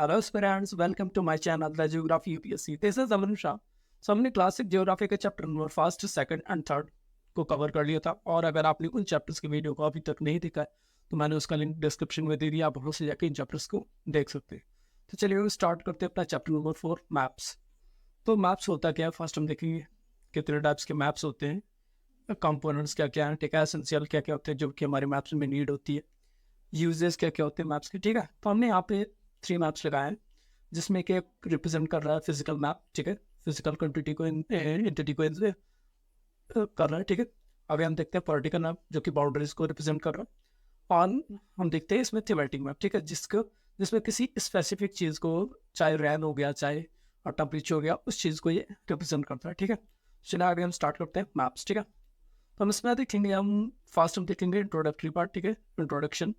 Hello aspirants, welcome to my channel The Geography UPSC. This is Aman Shah. So हमने classic geography के chapter number first, second and third को cover कर लिया था। और अगर आपने उन चैप्टर्स की वीडियो को अभी तक नहीं देखा है तो मैंने उसका लिंक डिस्क्रिप्शन में दे दिया, आप वहाँ से जाकर इन चैप्टर्स को देख सकते हैं। तो चलिए स्टार्ट करते हैं अपना चैप्टर नंबर 4, मैप्स। तो मैप्स होता क्या है, फर्स्ट हम देखेंगे कितने टाइप्स के मैप्स होते हैं, कंपोनेंट्स क्या क्या है, ठीक है, एसेंशियल क्या क्या होते हैं जो कि हमारे मैप्स में नीड होती है, यूजेस क्या क्या होते हैं मैप्स के, ठीक है। तो हमने यहाँ पे 3 मैप्स लगाए हैं जिसमें कि रिप्रेजेंट कर रहा है फिजिकल मैप, ठीक है, फिजिकल क्वांटिटी को एंटिटी को कर रहा है, ठीक है। अभी हम देखते हैं पॉलिटिकल मैप जो कि बाउंड्रीज को रिप्रेजेंट कर रहा है। और हम देखते हैं इसमें थीमेटिक मैप, ठीक है, जिसमें किसी स्पेसिफिक चीज़ को, चाहे रैन हो गया, चाहे टेम्परेचर हो गया, उस चीज़ को ये रिप्रेजेंट करता है, ठीक है। चलिए आगे हम स्टार्ट करते हैं मैप्स, ठीक है। तो हम इसमें देखेंगे, हम देखेंगे इंट्रोडक्टरी पार्ट, ठीक है, इंट्रोडक्शन।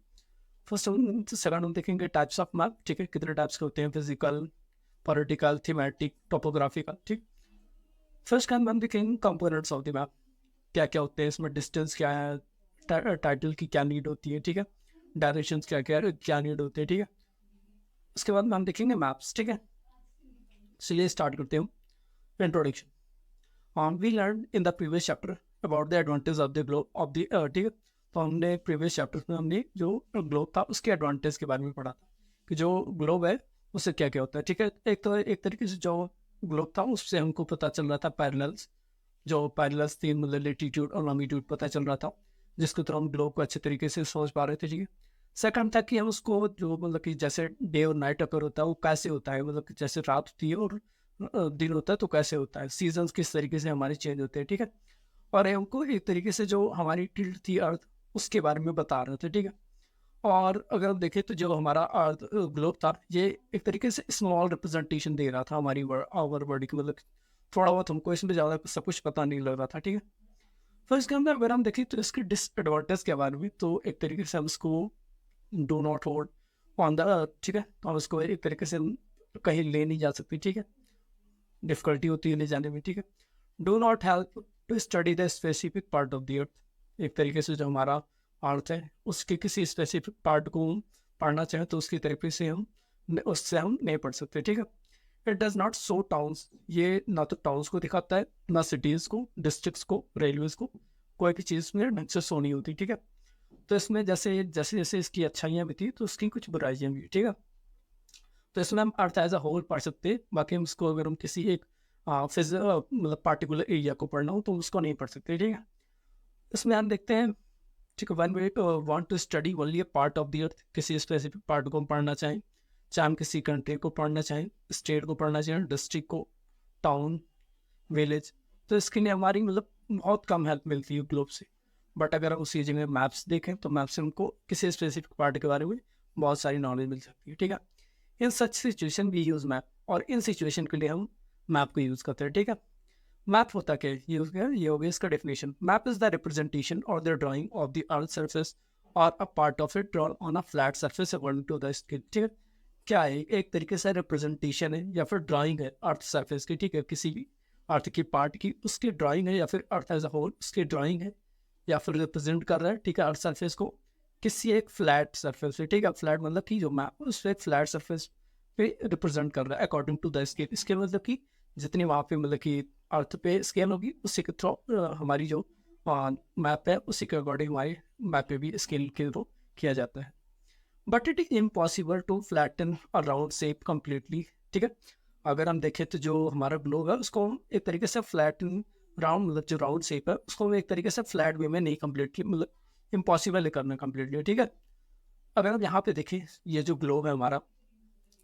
फर्स्ट हम सेकंड हम देखेंगे टाइप्स ऑफ मैप, ठीक है, कितने टाइप्स के होते हैं, फिजिकल, पॉलिटिकल, थीमेटिक, टोपोग्राफिकल, ठीक। फर्स्ट का हम देखेंगे कंपोनेंट्स ऑफ द मैप, क्या क्या होते हैं इसमें, डिस्टेंस क्या है, टाइटल की क्या नीड होती है, ठीक है, डायरेक्शन क्या नीड होते हैं, ठीक है। उसके बाद हम देखेंगे मैप्स, ठीक है। चलिए स्टार्ट करते हैं introduction. We learn in the previous chapter about the advantage of the globe of the, ठीक है। तो हमने प्रीवियस चैप्टर में हमने जो ग्लोब था उसके एडवांटेज के बारे में पढ़ा था कि जो ग्लोब है उससे क्या क्या होता है, ठीक है। एक तरीके से जो ग्लोब था उससे हमको पता चल रहा था पैरेलल्स, जो पैरेलल्स थी, मतलब लेटीट्यूड और लॉन्गिट्यूड पता चल रहा था, जिसके थ्रू हम ग्लोब को अच्छे तरीके से समझ पा रहे थे, ठीक है। सेकंड था कि हम उसको जो मतलब कि जैसे डे और नाइट अगर होता है वो कैसे होता है, मतलब कि जैसे रात होती है और दिन होता है तो कैसे होता है, सीजन्स किस तरीके से हमारे चेंज होते हैं, ठीक है। और हमको एक तरीके से जो हमारी टिल्ट थी अर्थ उसके बारे में बता रहे थे, ठीक है। और अगर हम देखें तो जो हमारा अर्थ ग्लोब था ये एक तरीके से स्मॉल रिप्रेजेंटेशन दे रहा था हमारी आवर बॉडी की, मतलब थोड़ा बहुत हमको इसमें ज़्यादा सब कुछ पता नहीं लग रहा था, ठीक है। फिर इसके अंदर अगर हम देखें तो इसके डिसएडवांटेज के बारे में, तो एक तरीके से हम इसको do not hold on the, ठीक है, तो हम इसको एक तरीके से कहीं ले नहीं जा सकते, ठीक है, डिफिकल्टी होती है ले जाने में, ठीक है। Do not help to study the specific part of the earth, एक तरीके से जो हमारा अर्थ है उसके किसी स्पेसिफिक पार्ट को पढ़ना चाहें तो उसकी तरीके से उससे हम नहीं पढ़ सकते, ठीक है। It does not show towns, ये ना तो टाउन्स को दिखाता है, ना सिटीज़ को, डिस्ट्रिक्ट्स को, रेलवेज को, कोई भी चीज़ में ढंग से शो नहीं होती, ठीक है। तो इसमें जैसे जैसे जैसे इसकी अच्छाइयाँ भी थी तो उसकी कुछ बुराइयाँ भी, ठीक है। तो इसमें हम अर्थ एज अ होल पढ़ सकते हैं, बाकी हम इसको अगर हम किसी एक मतलब पार्टिकुलर एरिया को पढ़ना हो तो उसको नहीं पढ़ सकते, ठीक है। इसमें हम देखते हैं, ठीक है, one way want to study only a part of the earth, किसी स्पेसिफिक पार्ट को हम पढ़ना चाहें, चाहे हम किसी कंट्री को पढ़ना चाहें, स्टेट को पढ़ना चाहें, डिस्ट्रिक्ट को, टाउन, विलेज, तो इसके लिए हमारी मतलब बहुत कम हेल्प मिलती है ग्लोब से। बट अगर हम उसी जगह मैप्स देखें तो मैप से हमको किसी स्पेसिफिक पार्ट के बारे में बहुत सारी नॉलेज मिल सकती है, ठीक है। In such situation we use map, और इन सिचुएशन के लिए हम मैप को यूज़ करते हैं, ठीक है। मैप होता क्या है, ये हो गया इसका definition. Map is the representation or the drawing of the earth surface or a part of it drawn on a flat surface according to the scale, ठीक है। क्या है, एक तरीके से रिप्रेजेंटेशन है या फिर ड्राइंग है अर्थ सरफेस की, ठीक है, किसी भी अर्थ की पार्ट की उसकी ड्राइंग है, या फिर अर्थ एज अ होल उसकी ड्राइंग है, या फिर रिप्रेजेंट कर रहा है, ठीक है, अर्थ सरफेस को किसी एक फ्लैट सरफेस से, ठीक है। फ्लैट मतलब कि जो मैप उस पर फ्लैट सरफेस पे रिप्रेजेंट कर रहा है अकॉर्डिंग टू द स्केल। इसके मतलब कि जितनी वहाँ पे मतलब कि अर्थ पे स्केल होगी उसी के थ्रू हमारी जो मैप है उसी के अकॉर्डिंग हमारी मैप पे भी स्केल के थ्रू किया जाता है। But it is impossible to flatten a round shape completely, ठीक है। अगर हम देखें तो जो हमारा ग्लोब है उसको हम एक तरीके से फ्लैटन राउंड, मतलब जो राउंड शेप है उसको हम एक तरीके से फ्लैट वे में नहीं कम्प्लीटली, मतलब इम्पॉसिबल है करना कम्प्लीटली, ठीक है। अगर हम यहाँ पे देखें ये जो ग्लोब है हमारा,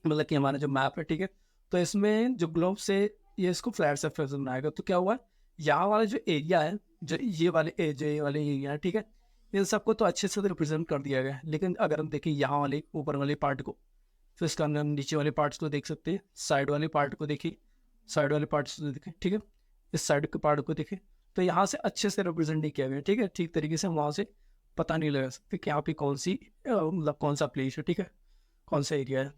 मतलब कि हमारा जो मैप है, ठीक है, तो इसमें जो ग्लोब से ये इसको फ्लैट सरफेस बनाएगा तो क्या हुआ, यहाँ वाला जो एरिया है, जो ये वाले एरिया है, ठीक है, इन सबको तो अच्छे से रिप्रेजेंट कर दिया गया है। लेकिन अगर हम देखें यहाँ वाले ऊपर वाले पार्ट को, तो इसका अंदर हम नीचे वाले पार्ट्स को देख सकते हैं, साइड वाले पार्ट को देखिए, साइड वाले पार्ट्स को देखें, ठीक है, इस साइड के पार्ट को देखें, तो यहाँ से अच्छे से रिप्रेजेंट नहीं किया गया, ठीक है, ठीक तरीके से हम वहाँ से पता नहीं लगा सकते कि यहाँ पे कौन सी मतलब कौन सा प्लेस है, ठीक है, कौन सा एरिया है।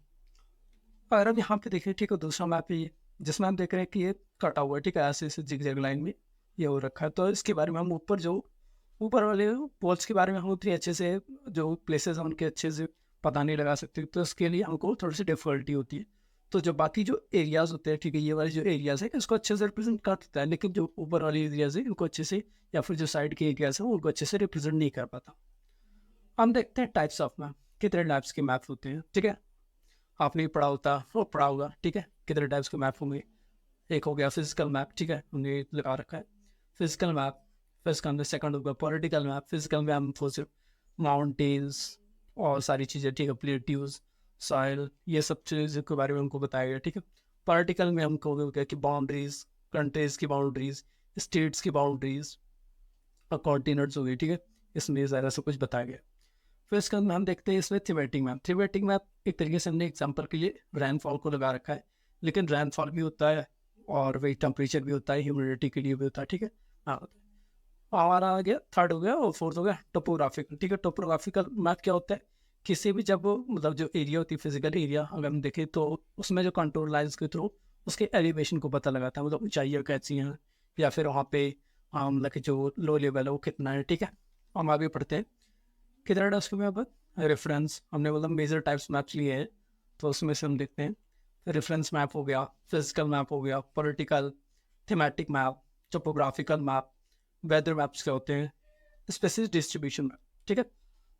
अगर हम यहाँ पे देखें, ठीक है, दूसरा मैप है ये, जिसमें हम देख रहे हैं कि ये कटा हुआ है, ठीक है, ऐसे ऐसे जिग लाइन में ये हो रखा है। तो इसके बारे में हम ऊपर वाले पोल्स के बारे में हम उतनी अच्छे से, जो प्लेसेस हैं उनके अच्छे से पता नहीं लगा सकते, तो इसके लिए हमको थोड़ी सी डिफिकल्टी होती है। तो जो बाकी जो एरियाज़ होते हैं, ठीक है, ये वाले जो एरियाज़ है इसको अच्छे से रिप्रेजेंट कर देता है, लेकिन जो ऊपर वाले एरियाज़ है इनको अच्छे से, या फिर जो साइड के एरियाज़ हैं उनको अच्छे से रिप्रेजेंट नहीं कर पाता। हम देखते हैं टाइप्स ऑफ मैप, कितने टाइप्स के मैप होते हैं, ठीक है। आपने पढ़ा होता वो पढ़ा होगा, ठीक है, कितने टाइप्स के मैप होंगे। एक हो गया फिजिकल मैप, ठीक है, हमने लगा रखा है फिजिकल मैप। फिर इसका अंदर सेकंड होगा पॉलिटिकल मैप। फिजिकल मैप हमको सिर्फ माउंटेन्स और सारी चीज़ें, ठीक है, प्लेट्यूज, सॉइल, ये सब चीज़ों के बारे में हमको बताया गया, ठीक है। पॉलिटिकल में हमको हो गया कि बाउंड्रीज, कंट्रीज की बाउंड्रीज, स्टेट्स की बाउंड्रीज और कॉन्टिनेंट्स हो गई, ठीक है, इसमें ज़्यादा सब कुछ बताया गया। फिर इसके अंदर हम देखते हैं इसमें थीमेटिक मैप। थीमेटिक मैप एक तरीके से हमने एग्जाम्पल के लिए रेनफॉल को लगा रखा है, लेकिन रेनफॉल भी होता है और वही टेम्परेचर भी होता है, ह्यूमिडिटी के लिए भी होता है, ठीक है। हाँ, हमारा आ गया थर्ड हो गया और फोर्थ हो गया टोपोग्राफिकल, ठीक है। टोपोग्राफिकल मैप क्या होता है, किसी भी जब मतलब जो एरिया होती है फिजिकल एरिया अगर हम देखें तो उसमें जो कंट्रोल लाइन्स के थ्रू उसके एलिवेशन को पता लगाता है, मतलब ऊंचाइयाँ कैसी हैं, या फिर वहाँ पे मतलब कि जो लो लेवल है वो कितना है, ठीक है। हम आगे पढ़ते हैं कितना टाइप्स के मैप है। रेफरेंस, हमने मतलब मेजर टाइप्स मैप्स लिए हैं, तो उसमें से हम देखते हैं रेफरेंस मैप हो गया, फिजिकल मैप हो गया, political, thematic map, topographical map, weather maps क्या होते हैं, स्पेसिस डिस्ट्रीब्यूशन मैप, ठीक है।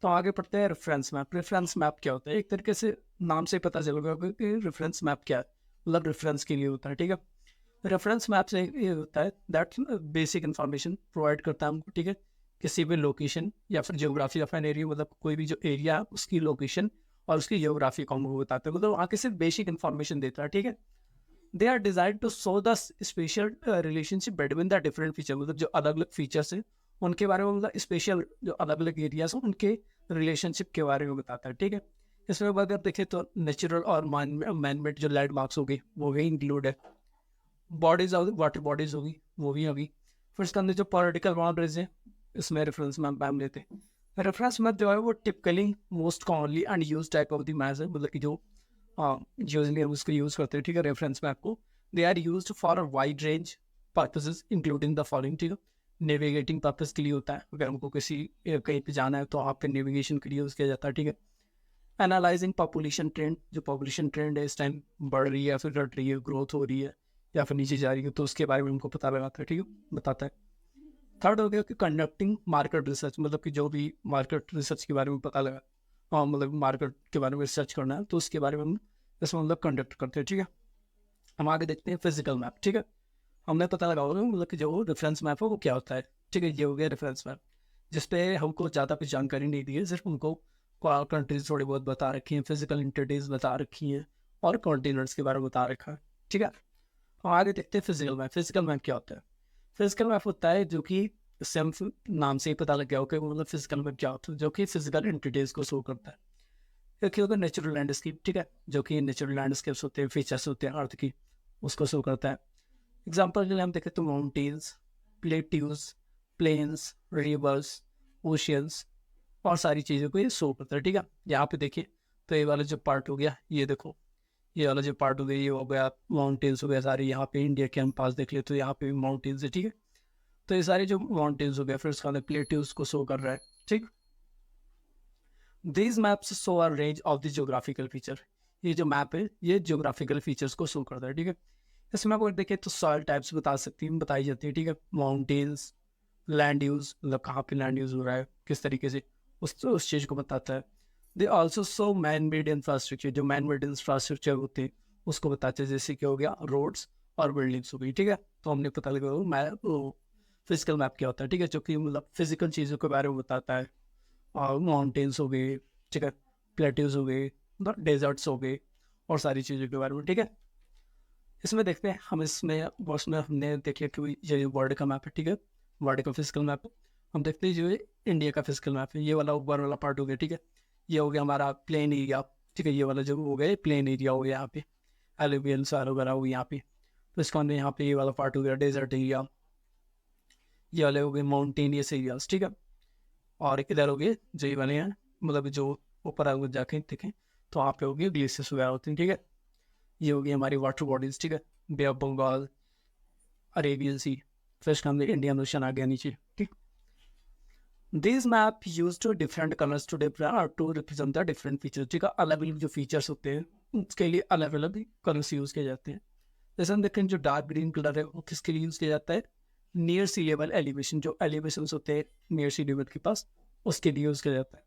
तो आगे पढ़ते हैं रेफरेंस मैप। रेफरेंस मैप क्या होता है, एक तरीके से नाम से पता चलेगा कि रेफरेंस मैप क्या है, मतलब रेफरेंस के लिए होता है, ठीक है। रेफरेंस मैप से ये होता है दैट बेसिक इन्फॉर्मेशन प्रोवाइड करता है हमको, ठीक है, किसी भी लोकेशन या फिर जियोग्राफी ऑफ एन एरिया, मतलब कोई भी जो एरिया है उसकी लोकेशन और उसकी जियोग्राफी को हमको बताते हैं, मतलब वहाँ की सिर्फ बेसिक इन्फॉर्मेशन देता है, ठीक है। They are design to show the spatial relationship between the different feature, मतलब जो अलग अलग फीचर्स हैं उनके बारे में, मतलब स्पेशल जो अलग अलग एरियाज हैं उनके रिलेशनशिप के बारे में बताता है, ठीक है। इसमें अगर देखें तो नेचुरल और मैनमेड जो लैंडमार्क्स होगी वो भी इंक्लूड है, बॉडीज होगी, वाटर बॉडीज होगी वो भी होगी। फिर इसके अंदर जो पॉलिटिकल बाउंड्रीज है इसमें रेफरेंस मैप हम लेते हैं। रेफरेंस मैप जो है वो typically most commonly and use type of the map है, मतलब कि जो यूजली हम उसको यूज करते हैं, ठीक है, रेफरेंस मैप को। They are use for a wide range purposes including the following, ठीक है। नेविगेटिंग पर्पस के लिए होता है, अगर हमको किसी कहीं पे जाना है तो वहाँ पे नेविगेशन के लिए यूज किया जाता है, ठीक है। एनालाइजिंग पॉपुलेशन ट्रेंड, जो पॉपुलेशन ट्रेंड है इस टाइम बढ़ रही है या फिर घट रही है, ग्रोथ हो रही है या फिर नीचे जा रही है, तो उसके बारे में हमको पता लगाता है, ठीक है, बताता है। थर्ड हो गया कि कंडक्टिंग मार्केट रिसर्च, मतलब कि जो भी मार्केट रिसर्च के बारे में पता लगा, हाँ, मतलब मार्केट के बारे में रिसर्च करना है तो उसके बारे में हम इसमें मतलब कंडक्ट करते हैं, ठीक है। हम आगे देखते हैं फिजिकल मैप, ठीक है। हमने पता लगा होगा मतलब कि जो रेफरेंस मैप है वो क्या होता है, ठीक है, ये हो गया रेफरेंस मैप, जिसपे हमको ज़्यादा कुछ जानकारी नहीं दी है, सिर्फ हमको कंट्रीज थोड़ी बहुत बता रखी हैं, फिजिकल इंटिटीज बता रखी हैं और कॉन्टिनेंट्स के बारे में बता रखा है, ठीक है। हम आगे देखते हैं फिजिकल मैप। फिजिकल मैप क्या होता है, फिजिकल मैप होता है जो कि इससे नाम से ही पता लग गया होगा कि मतलब फिजिकल मैप क्या होता है, जो कि फिजिकल इंटिटीज को शो करता है। एक होगा नेचुरल लैंडस्केप, ठीक है, जो कि नेचुरल लैंडस्केप्स होते हैं, फीचर्स होते हैं अर्थ की, उसको शो करता है। एग्जाम्पल के लिए हम देखें तो mountains, plateaus, plains, rivers, oceans और सारी चीज़ों को ये शो करता है, ठीक है। यहाँ पे देखिए तो ये वाला जो पार्ट हो गया, ये देखो, ये वाला जो पार्ट हो गया ये हो गया माउंटेन्स हो गया सारे, यहाँ पे इंडिया के हम पास देख ले तो यहाँ पे भी माउंटेन्स है, ठीक है। तो ये सारे जो माउंटेन्स हो गया, फिर उसका प्लेट्यूज को शो कर रहा है, ठीक। These maps show are range of the geographical feature, ये जो मैप है ये जियोग्राफिकल फीचर्स को शो करता है, ठीक है। इसमें अगर देखें तो सॉइल टाइप्स बताई जाती है, ठीक है। माउंटेन्स, लैंड यूज, मतलब कहाँ पे लैंड यूज हो रहा है किस तरीके से, उस चीज़ को बताता है। They also so man made infrastructure, जो मैन मेड इंफ्रास्ट्रक्चर होते हैं उसको बताते हैं, जैसे कि हो गया रोड्स और बिल्डिंग्स हो गई, ठीक है। तो हमने पता लगा मैप, फिजिकल मैप क्या होता है, ठीक है, जो कि मतलब फिजिकल चीज़ों के बारे में बताता है। और माउंटेन्स हो गए, ठीक है, प्लेट्यूज हो गए, डेजर्ट्स हो गए और सारी चीज़ों के बारे में, ठीक है। इसमें देखते हैं हम, उसमें हमने देख लिया कि ये वर्ल्ड का मैप है, ठीक है, वर्ल्ड का फिजिकल मैप है। हम देखते हैं जो ये इंडिया का फिजिकल मैप है, ये वाला ऊपर वाला पार्ट हो गया, ठीक है। ये हो गया हमारा प्लेन एरिया, ठीक है, ये वाला जो हो गया प्लेन एरिया हो गया, यहाँ पे एलुवियल सार वगैरह हो गया यहाँ पे। तो इसका हमने यहाँ पे ये वाला पार्ट हो गया डेजर्ट एरिया, ये वाले हो गए माउंटेनियस एरियाज, ठीक है। और इधर हो गए जो ये वाले हैं, मतलब जो ऊपर आगे जाके देखें तो वहाँ पे हो गए ग्लेशियर्स वगैरह होते हैं, ठीक है। ये हो गई हमारी वाटर बॉडीज, ठीक है, bay of Bengal, Arabian sea, फिर इसका हमने इंडियन ओशन आ गया नीचे, ठीक। This map use two different colours to represent the different features. ठीक है, अलग अलग जो फीचर्स होते हैं उसके लिए अलग अलग कलर्स यूज किए जाते हैं। जैसे हम देखें जो डार्क ग्रीन कलर है वो किसके लिए यूज किया जाता है, नियर सी लेवल एलिवेशन, जो एलिवेशन होते हैं नियर सी लेवल के पास उसके लिए यूज किया जाता है।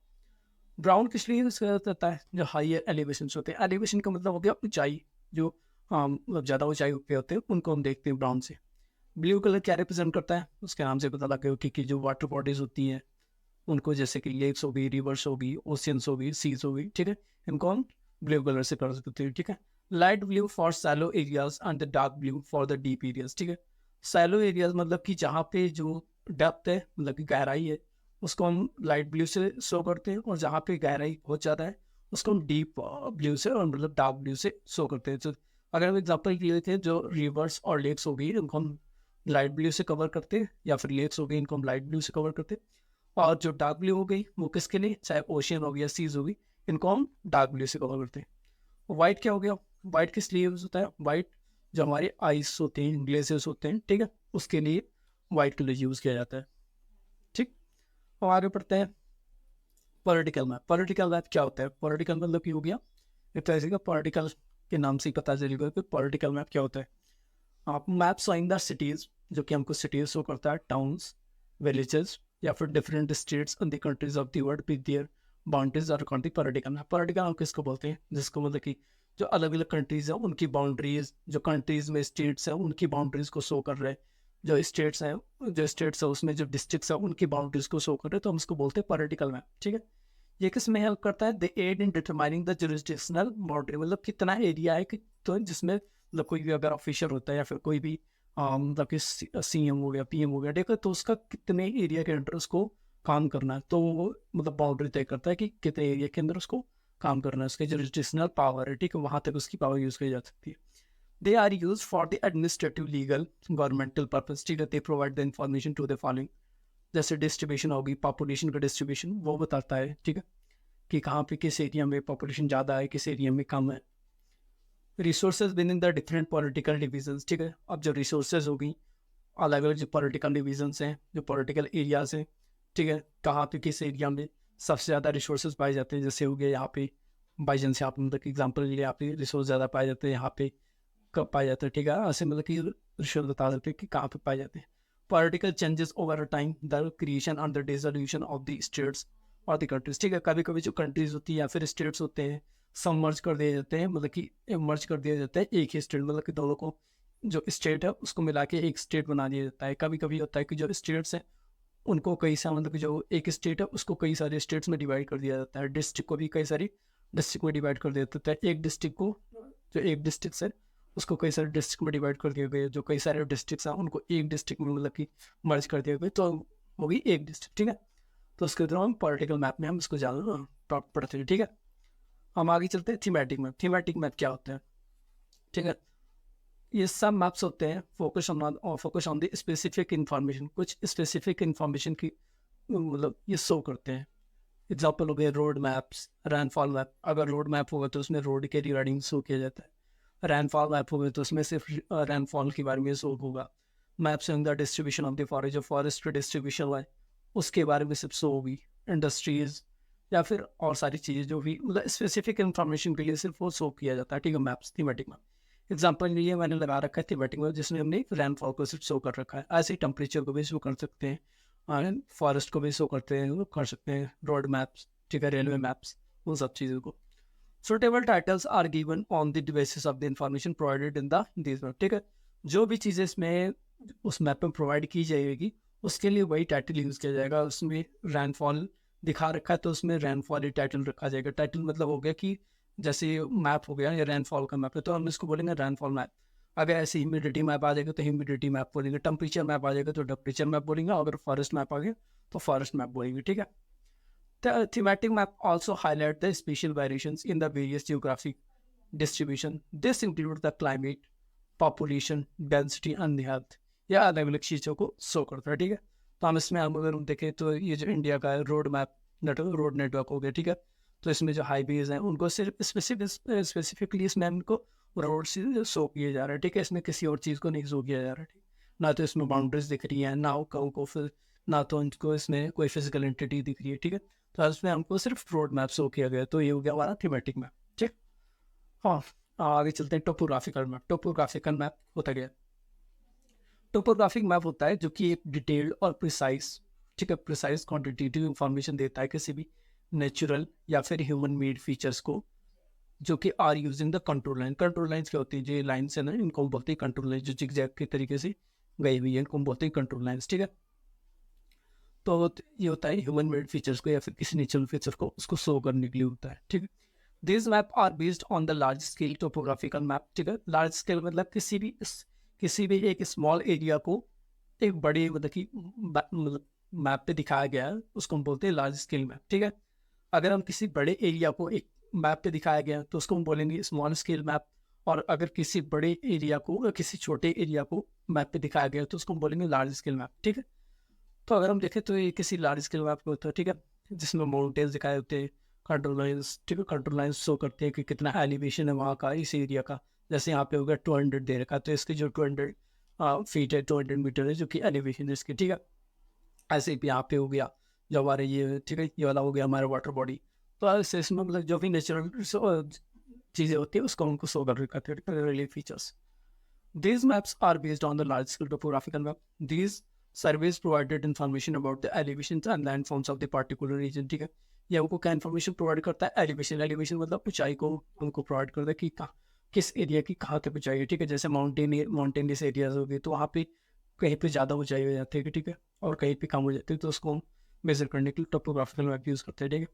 ब्राउन किस लिए यूज किया जाता है, जो हायर एलिवेशन होते हैं। एलिवेशन का मतलब हो गया ऊंचाई, जो मतलब ज़्यादा ऊंचाई पे होते हैं उनको हम देखते हैं ब्राउन से। ब्लू कलर क्या रिप्रेजेंट करता है, उसके नाम से पता लगे कि जो वाटर बॉडीज होती हैं उनको, जैसे कि लेक्स होगी, रिवर्स होगी, ओशियंस होगी, सीज होगी, ठीक है, इनको हम ब्लू कलर से कर सकते हैं। ठीक है, light blue for shallow areas and the dark blue for the deep areas. ठीक है, सैलो एरियाज मतलब कि जहाँ पे जो डेप्थ है, मतलब कि गहराई है, उसको हम लाइट ब्लू से शो करते हैं, और जहाँ पे गहराई बहुत ज़्यादा है उसको हम डीप ब्लू से और मतलब डार्क ब्लू से शो करते हैं। तो अगर हम एग्जाम्पल के लिए थे, जो रिवर्स और लेक्स होगी इनको हम लाइट ब्लू से कवर करते हैं, या फिर लेक्स हो गई इनको हम लाइट ब्लू से कवर करते हैं। और जो डार्क ब्लू हो गई वो किसके लिए, चाहे ओशियन हो गया, सीज होगी, इनको हम डार्क ब्लू से कवर करते हैं। वाइट क्या हो गया, वाइट किस लिए यूज होता है, वाइट जो हमारे आइस होते हैं, ग्लेशियर्स होते हैं, ठीक है, उसके लिए वाइट कलर यूज किया जाता है। ठीक, और आगे पढ़ते हैं पॉलिटिकल मैप। पॉलिटिकल मैप क्या होता है, पॉलिटिकल मतलब क्या हो गया, एक तरह से पॉलिटिकल के नाम से ही पता चलेगा कि पॉलिटिकल मैप क्या होता है। आप मैप शोइंग द सिटीज, जो कि हमको सिटीज शो करता है, टाउन्स, विलेजेस, या फिर different states in the countries of the world with their boundaries are called the political map. Political हम किसको बोलते हैं, जिसको मतलब कि जो अलग अलग कंट्रीज है उनकी बाउंड्रीज, जो कंट्रीज में स्टेट्स हैं उनकी बाउंड्रीज को शो कर रहे हैं, जो स्टेट्स है उसमें जो डिस्ट्रिक्ट्स है उनकी बाउंड्रीज को शो कर रहे हैं, तो हम इसको बोलते हैं पॉलिटिकल मैप। ठीक है, ये किस में हेल्प करता है, the aid in determining the jurisdictional boundary, मतलब कितना एरिया है कि तो जिसमें मतलब कोई भी अगर ऑफिशियल होता है या फिर कोई भी मतलब कि सीएम हो गया, पीएम हो गया, देखो तो उसका कितने एरिया के अंदर उसको काम करना है, तो वो मतलब बाउंड्री तय करता है कि कितने एरिया के अंदर उसको काम करना है, उसके जुरिस्डिक्शनल पावर है, ठीक है, वहाँ तक उसकी पावर यूज की जा सकती है। They are use for the administrative, legal, governmental purpose. ठीक है, they provide the information to the following, जैसे डिस्ट्रीब्यूशन होगी, पॉपुलेशन का डिस्ट्रीब्यूशन वो बताता है, ठीक है, कि कहाँ पे किस एरिया में पॉपुलेशन ज़्यादा है, किस एरिया में कम है। Resources with in the different political divisions. ठीक है, अब जो रिसोर्सेज होगी अलग अलग जो पॉलिटिकल डिविजन्स हैं, जो पॉलिटिकल एरियाज हैं, ठीक है, कहाँ पे किस एरिया में सबसे ज़्यादा रिसोर्सेज पाए जाते हैं, जैसे हो गया यहाँ पे बाई चांस, यहाँ पे मतलब एग्जाम्पल लिए यहाँ पे रिसोर्स ज़्यादा पाए जाते हैं, यहाँ पे कब पाए जाते हैं, ठीक है, ऐसे मतलब कि रिसोर्स बता देते हैं कि कहाँ पे पाए जाते हैं। Political changes over a time, the creation and the dissolution of the states और द कंट्रीज। ठीक है, कभी कभी जो कंट्रीज होती है या फिर स्टेट्स होते हैं सब मर्ज कर दिए जाते हैं, मतलब कि मर्ज कर दिया जाता है एक ही स्टेट, मतलब कि दोनों को जो स्टेट है उसको मिला के एक स्टेट बना दिया जाता है। कभी कभी होता है कि जो स्टेट्स हैं उनको कई सा मतलब कि जो एक स्टेट है उसको कई सारे स्टेट्स में डिवाइड कर दिया जाता है, डिस्ट्रिक्ट को भी कई सारी डिस्ट्रिक्ट में डिवाइड कर दिया जाता है। एक डिस्ट्रिक्ट को, जो एक डिस्ट्रिक्ट है उसको कई सारे डिस्ट्रिक्ट में डिवाइड कर दिया गया, जो कई सारे डिस्ट्रिक्ट हैं उनको एक डिस्ट्रिक्ट में मतलब कि मर्ज कर दिया गया, तो वो भी एक डिस्ट्रिक्ट। ठीक है, तो उसके दौरान पॉलिटिकल मैप में हम इसको ज़्यादा पढ़ते हैं। ठीक है, हम आगे चलते हैं थीमेटिक मैप। थीमेटिक मैप क्या होता है, ठीक है, ये सब मैप्स होते हैं focus on the specific information, कुछ स्पेसिफिक इंफॉर्मेशन की मतलब ये शो करते हैं। एग्जाम्पल हो गए रोड मैप्स, रैनफॉल मैप। अगर रोड मैप होगा तो उसमें रोड के रिगार्डिंग शो किया जाता है। रैनफॉल मैप होगा तो उसमें सिर्फ रैनफॉल के बारे में शो होगा। Maps in the distribution of the forest, जो फॉरेस्ट का डिस्ट्रीब्यूशन है उसके बारे में सिर्फ शो होगी। इंडस्ट्रीज या फिर और सारी चीज़ें जो भी मतलब स्पेसिफिक इंफॉर्मेशन के लिए सिर्फ वो शो किया जाता है। ठीक है, मैप्स थीमेटिक मैप। एग्जाम्पल के लिए मैंने लगा रखा है थीमेटिक मैप, जिसमें हमने रैनफॉल को सिर्फ शो कर रखा है। ऐसे ही टेम्परेचर को भी शो कर सकते हैं, फॉरेस्ट को भी शो करते हैं, कर सकते हैं, रोड मैप्स, ठीक है, रेलवे मैप्स, उन सब चीज़ों को। Suitable titles are given on the basis of the information provided in the this map. ठीक है, जो भी चीज़ें इसमें उस मैप में प्रोवाइड की जाएगी उसके लिए वही टाइटल यूज़ किया जाएगा। उसमें रैनफॉल दिखा रखा है तो उसमें रैनफॉल ही टाइटल रखा जाएगा। टाइटल मतलब हो गया कि जैसे मैप हो गया या रैनफॉल का मैप है तो हम इसको बोलेंगे रैनफॉल मैप। अगर ऐसे ह्यूमिडिटी मैप आ जाएगा तो ह्यूमिडिटी मैप बोलेंगे, टेम्परेचर मैप आ जाएगा तो टेम्परेचर मैप बोलेंगे, अगर फॉरेस्ट मैप आ गया तो फॉरेस्ट मैप बोलेंगे। ठीक है, the thematic map also highlight the spatial variations in the various geographic distribution. This includes the climate, population, density and the health. या अलग अलग चीज़ों को शो करता है। ठीक है, तो हम इसमें हम अगर हम देखें तो ये जो इंडिया का road map network, road network हो गया, ठीक है, तो इसमें जो हाईवेज हैं उनको सिर्फ स्पेसिफिकली इस मैप को रोड से शो किया जा रहा है। ठीक है, इसमें किसी और चीज़ को नहीं शो किया जा रहा है। ठीक, ना तो इसमें बाउंड्रीज दिख रही हैं, ना कहूँ को फिर ना तो उनको इसमें कोई फिजिकल एंटिटी दिख रही है, ठीक है। तो इसमें हमको सिर्फ रोड मैप शो किया गया, तो ये हो गया हमारा थीमेटिक मैप, ठीक। हाँ, आगे चलते हैं टोपोग्राफिकल मैप। टोपोग्राफिकल मैप होता गया, टोपोग्राफिक मैप होता है जो कि एक डिटेल्ड और प्रिसाइज, ठीक है, प्रिसाइज क्वांटिटेटिव इंफॉर्मेशन देता है किसी भी नेचुरल या फिर ह्यूमन मेड फीचर्स को, जो कि are using the control line. Control lines क्या होती है, जो लाइन्स है ना, इनको हम बोलते हैं कंट्रोल लाइन, जो जिगजैग के तरीके से गई हुई है, इनको हम बोलते हैं कंट्रोल लाइन्स, ठीक है। तो ये होता है ह्यूमन मेड फीचर्स को या फिर किसी नेचुरल फीचर को उसको शो करने के लिए होता है, ठीक है। This map are based on the large scale topographical map, ठीक है। लार्ज स्केल मतलब किसी भी एक स्मॉल एरिया को एक बड़ी मतलब कि मतलब मैप पे दिखाया गया है, उसको हम बोलते हैं लार्ज स्केल मैप, ठीक है। अगर हम किसी बड़े एरिया को एक मैप पे दिखाया गया तो उसको हम बोलेंगे स्मॉल स्केल मैप, और अगर किसी बड़े एरिया को किसी छोटे एरिया को मैप पे दिखाया गया तो उसको हम बोलेंगे लार्ज स्केल मैप, ठीक है। तो अगर हम देखें तो ये किसी लार्ज स्केल मैप पे होता है, ठीक है, जिसमें माउंटेन्स दिखाए होते हैं, कंट्रोल लाइन्स, ठीक है, कंट्रोल लाइन्स शो करते हैं कि कितना एलिवेशन है वहाँ का, इस एरिया का। जैसे यहाँ पे हो गया 200 दे रखा, तो इसकी जो 200 फीट है, 200 मीटर है जो कि एलिवेशन है इसकी, ठीक है। ऐसे ही यहाँ पे हो गया जो हमारे ये, ठीक है, ये वाला हो गया हमारा वाटर बॉडी। तो ऐसे इसमें मतलब जो भी नेचुरल चीज़ें होती है उसको हमको शो कर रखा है, relief features. These maps are based on the large-scale topographical map. These surveys provided information about the elevations and landforms of the particular region. ठीक है, ये हमको क्या इन्फॉर्मेशन प्रोवाइड करता है, एलिवेशन। एलिवेशन मतलब ऊंचाई को हमको प्रोवाइड करता है कि कहाँ किस एरिया की कहाँ तक ऊंचाई है, ठीक है। जैसे माउंटेनियस एरियाज हो गए तो वहाँ पे कहीं पे ज़्यादा ऊंचाई हो जाती है, ठीक है, और कहीं पे कम हो जाती है, तो उसको हम मेजर करने के लिए टोपोग्राफिकल मैप यूज़ करते हैं, ठीक है।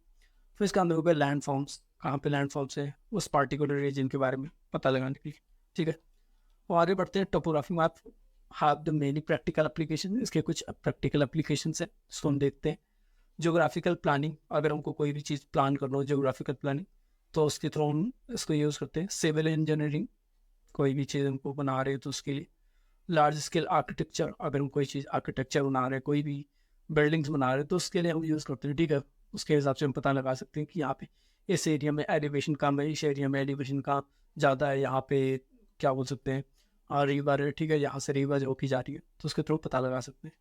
फिर इसका अंदर हो गया लैंड फॉर्म्स, कहाँ पे लैंड फॉर्म्स है उस पार्टिकुलर रीजन के बारे में पता लगाने के लिए, ठीक है। और आगे बढ़ते हैं, topography map have the many practical application. इसके कुछ प्रैक्टिकल एप्लीकेशन है, इसको हम देखते हैं। ज्योग्राफिकल प्लानिंग, अगर हमको कोई भी चीज़ प्लान करना हो, ज्योग्राफिकल प्लानिंग, तो उसके थ्रू हम इसको यूज़ करते हैं। सिविल इंजीनियरिंग, कोई भी चीज़ हमको बना रहे हो तो उसके लिए। लार्ज स्केल आर्किटेक्चर, अगर हम कोई चीज़ आर्किटेक्चर बना रहे हैं, कोई भी बिल्डिंग्स बना रहे हैं तो उसके लिए हम यूज़ करते हैं, ठीक है। उसके हिसाब से हम पता लगा सकते हैं कि यहाँ पे इस एरिया में एलिवेशन कम है, इस एरिया में एलिवेशन का ज़्यादा है, यहाँ पे क्या बोल सकते हैं, और रिवर है, ठीक है, यहाँ से रिवर होकी जा रही है, तो उसके थ्रू पता लगा सकते हैं।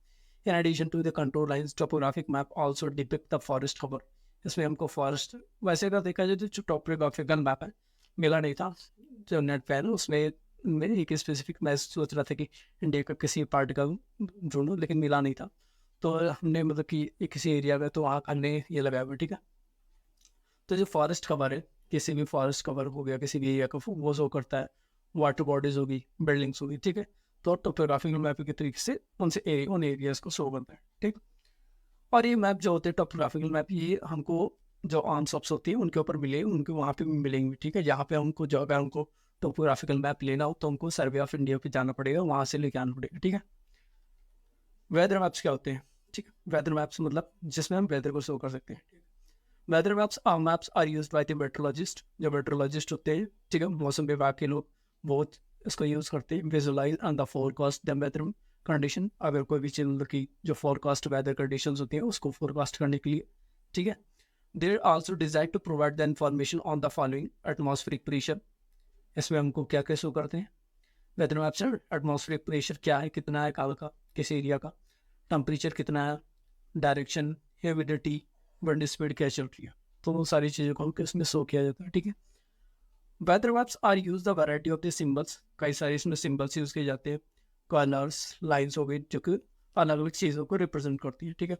In addition to the control lines, topographic map also depict the forest cover. इसमें हमको फॉरेस्ट, वैसे अगर देखा जाए तो जो टोपोग्राफिकल मैप है मिला नहीं था जो नेट पे है ना, उसमें मैं एक स्पेसिफिक मैं सोच रहा था कि इंडिया का किसी पार्ट का ढूंढूं, लेकिन मिला नहीं था। तो हमने मतलब कि किसी एरिया में तो वहाँ हमने ये लगाया हुआ, ठीक है। तो जो फॉरेस्ट कवर है, किसी भी फॉरेस्ट कवर हो गया किसी भी एरिया का, वो शो करता है। वाटर बॉडीज होगी, बिल्डिंग्स होगी, ठीक है। तो टोपोग्राफिकल मैप के तरीके से उन एरियाज को शो करता है, ठीक। और ये मैप जो होते हैं टोपोग्राफिकल मैप, ये हमको जो आर्म शॉप्स होती है उनके ऊपर मिले, उनके वहाँ पे भी मिलेंगे, ठीक है। यहाँ पे हमको जो अगर हमको टोपोग्राफिकल मैप लेना हो तो हमको सर्वे ऑफ इंडिया पे जाना पड़ेगा, वहाँ से लेके आना पड़ेगा, ठीक है। वेदर मैप्स क्या होते हैं, ठीक है। वेदर मैप्स मतलब जिसमें हम वेदर को शो कर सकते हैं। Weather maps are used by the meteorologist, जो मेट्रोलॉजिस्ट होते हैं, ठीक है, मौसम विभाग के लोग बहुत इसको यूज़ करते हैं। Visualise on the forecast the weather condition, अगर कोई भी चीज़ मतलब की जो फोरकास्ट वेदर कंडीशन होती है उसको फोरकास्ट करने के लिए, ठीक है। There also designed to provide the information on the following atmospheric pressure. इसमें हमको क्या क्या शो करते हैं वेदर मैप से, एटमॉस्फेरिक प्रेशर क्या है, कितना है काल का, किस एरिया का, टेम्परेचर कितना है, डायरेक्शन, ह्यूमिडिटी, विंड स्पीड क्या चल रही है, तो वो सारी चीज़ों को इसमें शो किया जाता है, ठीक है। Weather maps are use the variety of the symbols, कई सारे इसमें सिम्बल्स यूज किए जाते हैं। कलर्स, लाइन्स हो गई जो कि अलग अलग चीज़ों को रिप्रेजेंट करती है, ठीक है।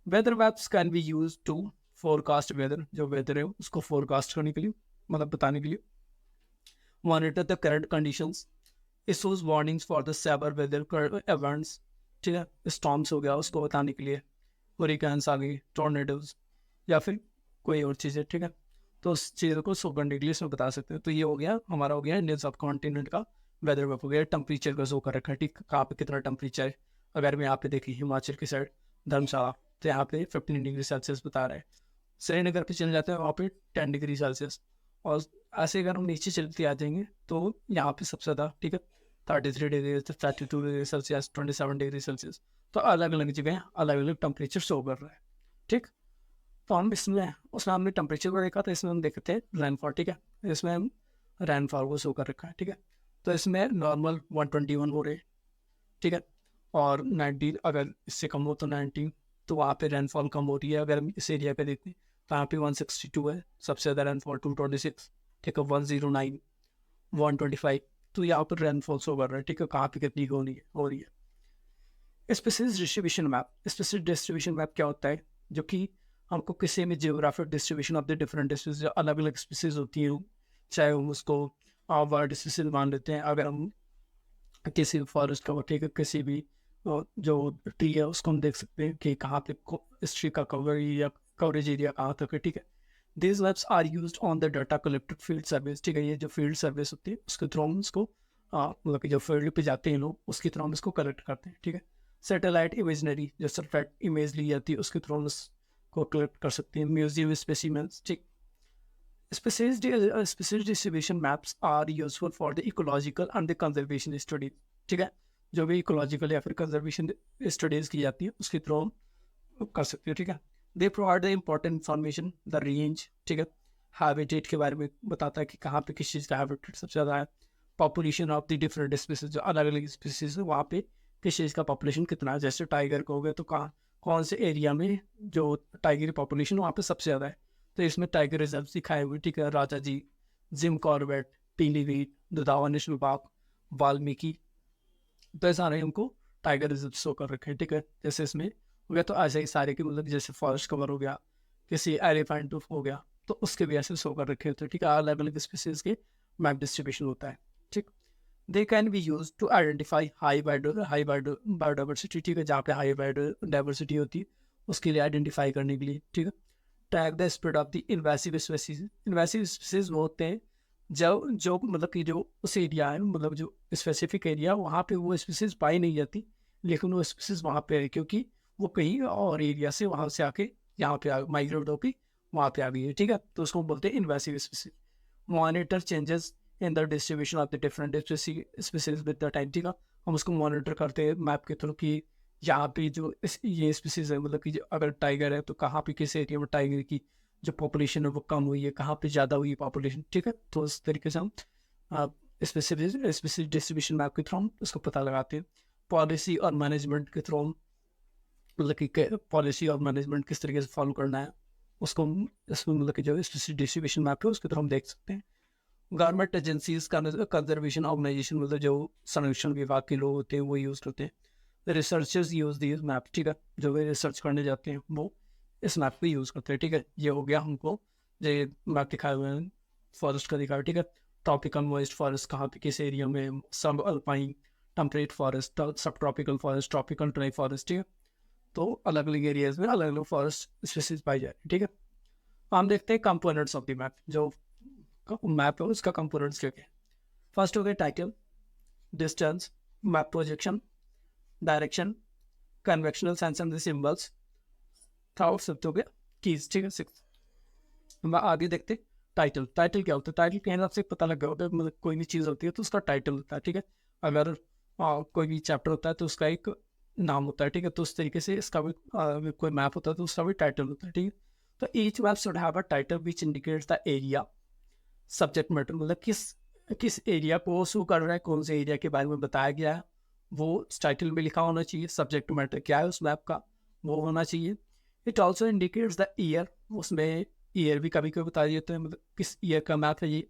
Weather maps can be use to forecast weather, जो वेदर है उसको फोरकास्ट करने के लिए, मतलब बताने के लिए। Monitor the current conditions, issues warnings for the severe weather events, ठीक है। स्टॉर्म्स हो गया उसको बताने के लिए, हुरिकेन्स आ गई, टॉर्नेडोज, या फिर कोई और चीज़ है, ठीक है। तो उस चीज़ को शो करने के लिए इसमें बता सकते हैं। तो ये हो गया हमारा, हो गया इंडियन सब कॉन्टिनेंट का वेदर मैप हो गया। टेम्परेचर का शो कर रखा है, ठीक, कहाँ पे कितना टेम्परेचर है। अगर मैं यहाँ पे देखी हिमाचल की साइड धर्मशाला, तो यहाँ पे 15 डिग्री सेल्सियस बता रहा है। श्रीनगर पे चले जाते हैं वहाँ पे 10 डिग्री सेल्सियस। और ऐसे अगर हम नीचे चलते आ जाएंगे तो यहाँ पे सबसे ज़्यादा, ठीक है, 33 degree, 32 degree Celsius, 27 degree Celsius. तो अलग अलग जगह अलग अलग टेम्परेचर शो कर रहा है, ठीक। तो हम इसमें उसमें हमने टेम्परेचर को देखा, तो इसमें हम देखते हैं रेनफॉल, ठीक है। इसमें हम रेनफॉल को शो कर रखा है, ठीक है। तो इसमें नॉर्मल 121 हो रहे, ठीक है। और 19 अगर इससे कम हो तो 19, तो वहाँ पे रेनफॉल कम हो रही है। अगर हम इस एरिया पे देखें तो यहाँ पे 162 है सबसे ज़्यादा रेनफॉल, 226, ठीक है, 109, 125, तो यहाँ पर रेनफॉल शो कर रहा है, ठीक है, कहाँ पे कितनी हो रही है। Species distribution map, species distribution map क्या होता है, जो कि हमको किसी में geographic distribution of the different species, जो अलग अलग स्पीसीज होती हैं, चाहे हम उसको वर्ल्ड स्पीसीज मान लेते हैं। अगर हम किसी फॉरेस्ट का, ठीक है, किसी भी जो ट्री है उसको हम देख सकते हैं कि कहाँ पे इस ट्री का कवरेज एरिया कहाँ तक है, ठीक है। These maps are used on the data collected field surveys, ठीक है, ये जो फील्ड सर्विस होती है उसके थ्रू हम इसको मतलब कि जो फील्ड पे जाते हैं लोग उसके थ्रू हम इसको कलेक्ट करते हैं, ठीक है। सैटेलाइट इमेजनरी, जो सैटेलाइट इमेज ली जाती है उसके थ्रू हम इसको कलेक्ट कर सकते हैं। म्यूजियम स्पेसिमेंस, ठीक। Species distribution maps are useful for the ecological and the conservation studies, ठीक है, जो भी इकोलॉजिकल या फिर कंजर्वेशन स्टडीज की जाती है उसके थ्रू हम कर सकते हैं, ठीक है। They provide the important information, the range, ठीक है, हैबिटेट के बारे में बताता है कि कहाँ पे किस चीज़ का हैबिटेट सबसे ज़्यादा है। Population of the different species, जो अलग अलग स्पीसीज है वहाँ पे किस चीज़ का पॉपुलेशन कितना है। जैसे टाइगर को हो गया तो कहाँ कौन से एरिया में जो टाइगर की पॉपुलेशन वहाँ पे सबसे ज़्यादा है, तो इसमें टाइगर रिजर्व दिखाए हुए, ठीक है, Rajaji, Jim Corbett, Pilibhit, Dudhwa national park, Valmiki, तो ऐसा नहीं हमको टाइगर रिजर्व शो कर रखे हैं, ठीक है। जैसे इसमें हो गया तो ऐसे ही सारे के मतलब जैसे फॉरेस्ट कवर हो गया, किसी एलिफेंट हो गया, तो उसके भी ऐसे शो कर रखे होते हैं, ठीक है। अलग अलग स्पीसीज के मैप डिस्ट्रीब्यूशन होता है, ठीक। They can be use to identify high biodiversity, ठीक है, जहाँ पे हाई बायोडाइवर्सिटी होती है उसके लिए आइडेंटिफाई करने के लिए, ठीक है। Track the spread of the invasive species, invasive species वो होते हैं जो मतलब कि जो उस एरिया है, मतलब जो स्पेसिफिक एरिया वहाँ पे वो स्पीसीज पाई नहीं जाती, लेकिन वो स्पीसीज वहाँ पे है क्योंकि वो कहीं और एरिया से वहाँ से आके यहाँ पे माइग्रेट होकर वहाँ पे आ गई है, ठीक है, तो उसको बोलते हैं invasive species. Monitor changes in the distribution of the different species with the time, ठीक है, हम उसको मॉनिटर करते हैं मैप के थ्रू कि यहाँ पे जो ये स्पीसीज है, मतलब कि अगर टाइगर है तो कहाँ पे किस एरिया में टाइगर की जो पॉपुलेशन है वो कम हुई है, कहाँ पे ज़्यादा हुई है पॉपुलेशन, ठीक है। तो इस तरीके से हम स्पेसिफिक डिस्ट्रीब्यूशन मैप के थ्रू हम उसको पता लगाते हैं। पॉलिसी और मैनेजमेंट के थ्रू मतलब कि पॉलिसी और मैनेजमेंट किस तरीके से फॉलो करना है उसको इसमें मतलब कि जो स्पेसिफिक डिस्ट्रीब्यूशन मैप है उसके थ्रू हम देख सकते हैं। गवर्नमेंट एजेंसीज का कंजर्वेशन ऑर्गेनाइजेशन, मतलब जो संरक्षण विभाग के लोग होते हैं वो यूज करते हैं। रिसर्चर्स यूज दिस मैप, ठीक है, जो वे रिसर्च करने जाते हैं वो इस मैप को यूज़ करते हैं, ठीक है। ये हो गया हमको जो मैप दिखाए हुए हैं फॉरेस्ट का दिखाया, ठीक है। ट्रॉपिकल मॉइस्ट फॉरेस्ट कहाँ पे किस एरिया में, सब अल्पाइन टेम्परेट फॉरेस्ट, सब tropical forest, tropical dry forest, ठीक है। तो अलग अलग एरियाज में अलग अलग फॉरेस्ट स्पीसीज पाई जा रही है, ठीक है। हम देखते हैं कंपोनेंट्स ऑफ द मैप, जो मैप है उसका कंपोनेंट्स क्या क्या है। फर्स्ट हो गया title, distance, map projection, direction, convectional sense and the symbols, third सब हो गया कीज, ठीक है। सिक्स हम आगे देखते टाइटल। टाइटल क्या होता है, टाइटल के हिसाब से पता लग गया होता है, मतलब कोई भी चीज़ होती है तो उसका टाइटल होता है, ठीक है। अगर कोई भी चैप्टर होता है तो उसका एक नाम होता है, ठीक है, तो उस तरीके से इसका भी कोई मैप होता है तो उसका भी टाइटल होता है, ठीक है। तो each map should have a title which indicates the area, subject matter, मतलब किस किस एरिया को शो कर रहा है, कौन से एरिया के बारे में बताया गया है वो टाइटल में लिखा होना चाहिए। सब्जेक्ट मैटर क्या है उस मैप का वो होना चाहिए। It also indicates the year, उसमें ईयर भी कभी कभी बता देते हैं, मतलब किस ईयर का मैप है ये।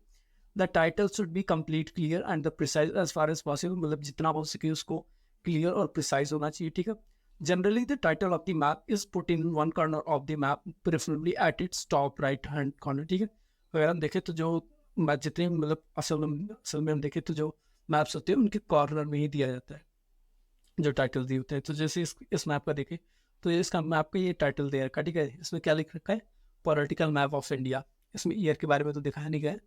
The title should be complete clear and the precise as far as possible, मतलब जितना हो सके उसको क्लियर और प्रिसाइज होना चाहिए, ठीक है। Generally the title of the map is put in one corner of the map, preferably at its top right hand corner, ठीक है। अगर हम देखें तो जो मैप जितने मतलब असल में हम देखें तो जो मैप्स होते हैं उनके कॉर्नर में ही दिया जाता है जो टाइटल दिए होते हैं। तो जैसे इस मैप का देखें तो इसका मैप का ये टाइटल दे रखा है, ठीक है। इसमें क्या लिख रखा है, पॉलिटिकल मैप ऑफ इंडिया। इसमें ईयर के बारे में तो दिखाया नहीं गया है,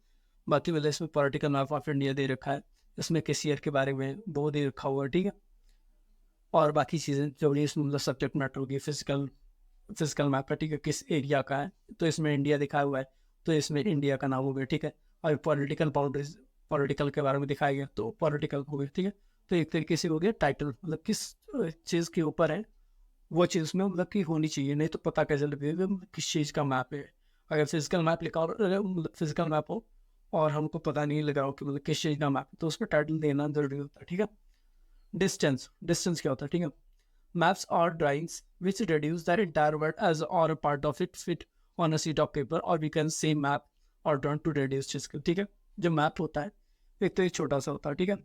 बाकी मतलब इसमें पॉलिटिकल मैप ऑफ इंडिया दे रखा है, इसमें किस ईयर के बारे में वो दे रखा हुआ है, ठीक है। और बाकी चीज़ें जो भी इसमें मतलब सब्जेक्ट मैटर होगी, फिजिकल मैप का, ठीक है, किस एरिया का है तो इसमें इंडिया दिखाया हुआ है तो इसमें इंडिया का नाम हो गया, ठीक है। और पॉलिटिकल बाउंड्रीज, पॉलिटिकल के बारे में दिखाया गया तो पॉलिटिकल हो गया, ठीक है। तो एक तरीके से हो गया टाइटल, मतलब किस चीज़ के ऊपर है वो चीज़ में मतलब कि होनी चाहिए, नहीं तो पता कैसे लगेगा किस चीज़ का मैप है। अगर फिजिकल मैप लिखा हो, फिजिकल मैप हो और हमको पता नहीं लगा हो कि मतलब किस चीज़ का मैप है तो उस पर टाइटल देना जरूरी होता है, ठीक है। डिस्टेंस, डिस्टेंस क्या होता है, ठीक है। Maps or drawings which reduce the entire world as or part of it fit on a sheet of paper, or we can say map or drawing to reduce चीज, ठीक है। जो मैप होता है एक तो एक छोटा सा होता है, ठीक है,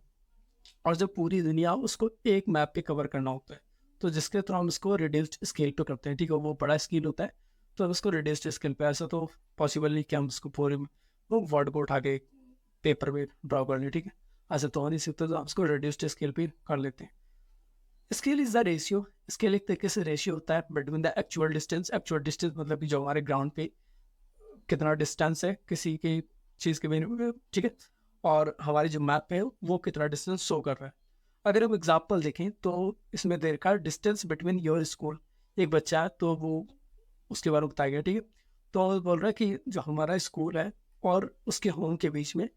और जो पूरी दुनिया उसको एक मैप पे कवर करना होता है, तो जिसके थ्रू हम उसको रिड्यूस्ड स्केल पे करते हैं, ठीक है। वो बड़ा स्केल होता है तो हम उसको रिड्यूस्ड स्केल पे, ऐसा तो पॉसिबल नहीं कि हम उसको पूरे वो वर्ड को उठा के पेपर पे ड्रॉ कर लें, ठीक है। ऐसा तो हो नहीं सकता, तो हम उसको रिड्यूस्ड स्केल पे कर लेते हैं। Scale is the ratio, scale एक तरीके से रेशियो होता है between the actual distance, actual distance मतलब कि जो हमारे ग्राउंड पे कितना डिस्टेंस है किसी की चीज़ के बिना, ठीक है, और हमारी जो मैप है वो कितना डिस्टेंस शो कर रहा है। अगर हम एग्जाम्पल देखें तो इसमें दे रखा है डिस्टेंस बिटवीन योर स्कूल, एक बच्चा है तो वो उसके बारे में बताया गया, ठीक है। तो वो बोल रहा है कि जो हमारा स्कूल है और उसके होम के बीच में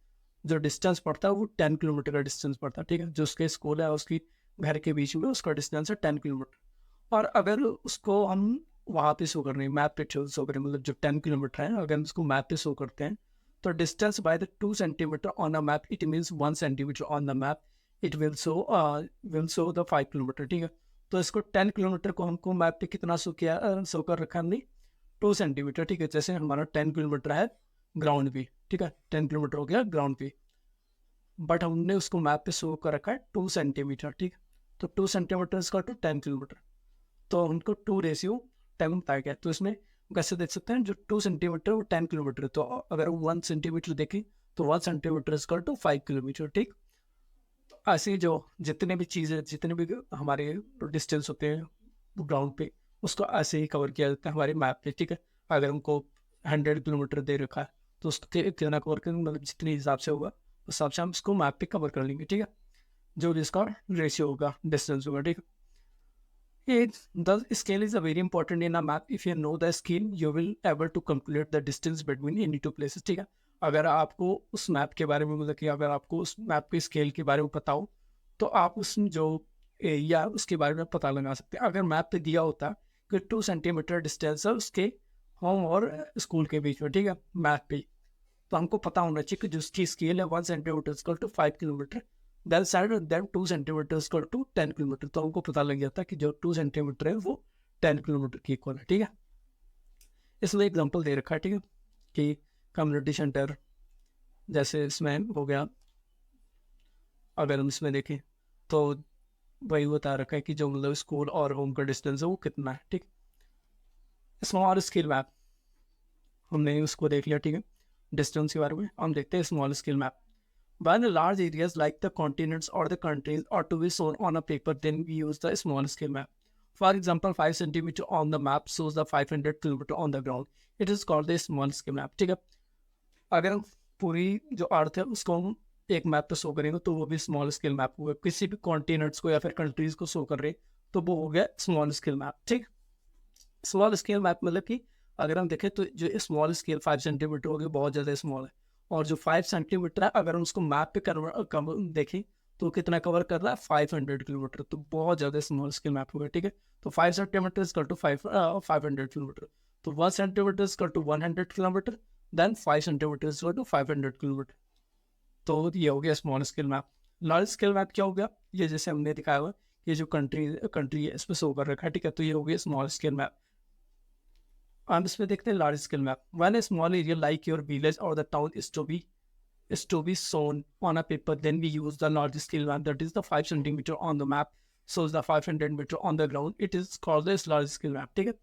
जो डिस्टेंस पड़ता है वो 10 किलोमीटर का डिस्टेंस पड़ता है, ठीक है। जो उसके स्कूल है उसकी घर के बीच में उसका डिस्टेंस है 10 किलोमीटर। और अगर उसको हम वहाँ पे शो कर रहे हैं मैप पे शो करें, मतलब जो 10 किलोमीटर है अगर हम उसको मैप पे शो करते हैं तो distance by the 2 centimetre on a map it means 1 centimetre on the map it will show the 5 kilometre, ठीक है। तो इसको 10 किलोमीटर को हमको मैप पे कितना शो किया, शो कर रखा हमने 2 सेंटीमीटर, ठीक है। जैसे हमारा 10 किलोमीटर है ग्राउंड पे, ठीक है, 10 किलोमीटर हो गया ग्राउंड पे, बट हमने उसको मैप पे शो कर रखा है 2 सेंटीमीटर, ठीक है। तो 2 सेंटीमीटर इसका टू 10 किलोमीटर, तो उनको 2:10 बताया गया। तो इसमें कैसे देख सकते हैं, जो 2 सेंटीमीटर वो 10 किलोमीटर, तो अगर 1 सेंटीमीटर देखें तो 1 सेंटीमीटर इसका टू 5 किलोमीटर, ठीक। ऐसे जो जितने भी चीज़ें, जितने भी हमारे डिस्टेंस होते हैं ग्राउंड पे उसको ऐसे ही कवर किया जाता है हमारे मैप पे, ठीक है। अगर हमको 100 किलोमीटर दे रखा है तो उसके कितना कवर करेंगे, मतलब जितने हिसाब से होगा उस हिसाब से हम उसको मैप पे कवर कर लेंगे, ठीक है। जो भी इसका रेशियो होगा, डिस्टेंस होगा, ठीक है। The scale is a very important in a map. If you know the scale, you will able to calculate the distance between any two places. ठीक है, अगर आपको उस मैप के बारे में, मतलब कि अगर आपको उस मैप के स्केल के बारे में पता हो तो आप उस जो एरिया उसके बारे में पता लगा सकते हैं। अगर मैप पे दिया होता कि 2 सेंटीमीटर डिस्टेंस है उसके होम और स्कूल के बीच में, ठीक है, मैप पे, तो हमको पता होना चाहिए कि जिसकी स्केल है 1 centimetre to 5 kilometre, then 2 centimetre to 10 kilometre, तो हमको पता लग जाता है कि जो 2 सेंटीमीटर है वो 10 किलोमीटर की इक्वल है, ठीक है। इसमें एग्जाम्पल दे रखा है, ठीक है, कि कम्युनिटी सेंटर, जैसे इसमें हो गया, अगर हम इसमें देखें तो वही बता रखा है कि जो मतलब स्कूल और होम का डिस्टेंस है वो कितना है, ठीक। स्मॉल स्केल मैप हमने उसको देख लिया, ठीक है। डिस्टेंस के बारे में हम देखते हैं small scale map. When large areas like the continents or the countries are to be shown on a paper, then we use the small scale map. For example, 5 centimeter on the map shows the 500 kilometer on the ground. It is called the small scale map. ठीक है, अगर हम पूरी जो अर्थ है उसको हम एक मैप पे शो करेंगे तो वो भी स्मॉल स्केल मैप होगा। किसी भी कॉन्टिनेंट्स को या फिर कंट्रीज को शो कर रहे तो वो हो गया स्मॉल स्केल मैप, ठीक। स्मॉल स्केल मैप मतलब कि अगर हम देखें तो जो स्मॉल स्केल 5 सेंटीमीटर हो गया बहुत ज़्यादा स्मॉल है, और जो 5 सेंटीमीटर है अगर हम उसको मैप पे देखें तो कितना कवर कर रहा है 500 किलोमीटर, तो बहुत ज़्यादा स्मॉल स्केल मैप होगा, ठीक है। तो 5 सेंटीमीटर इज टू 500 किलोमीटर, तो 1 centimetre is to 100 kilometre, then 5 centimetre is to 500 kilometre, तो ये हो गया small scale map. Large scale map क्या हो गया, ये जैसे हमने दिखाया हुआ ये जो कंट्री है इस पर शो कर रखा है, ठीक है, तो ये हो गया स्मॉल स्केल मैप। हम इसमें देखते हैं large scale map. When a small area like your village or the town is to be shown on a paper, then we use the large scale map, that is the 5 centimeter on the map shows the 500 meter on the ground, it is called the large scale map, ठीक है।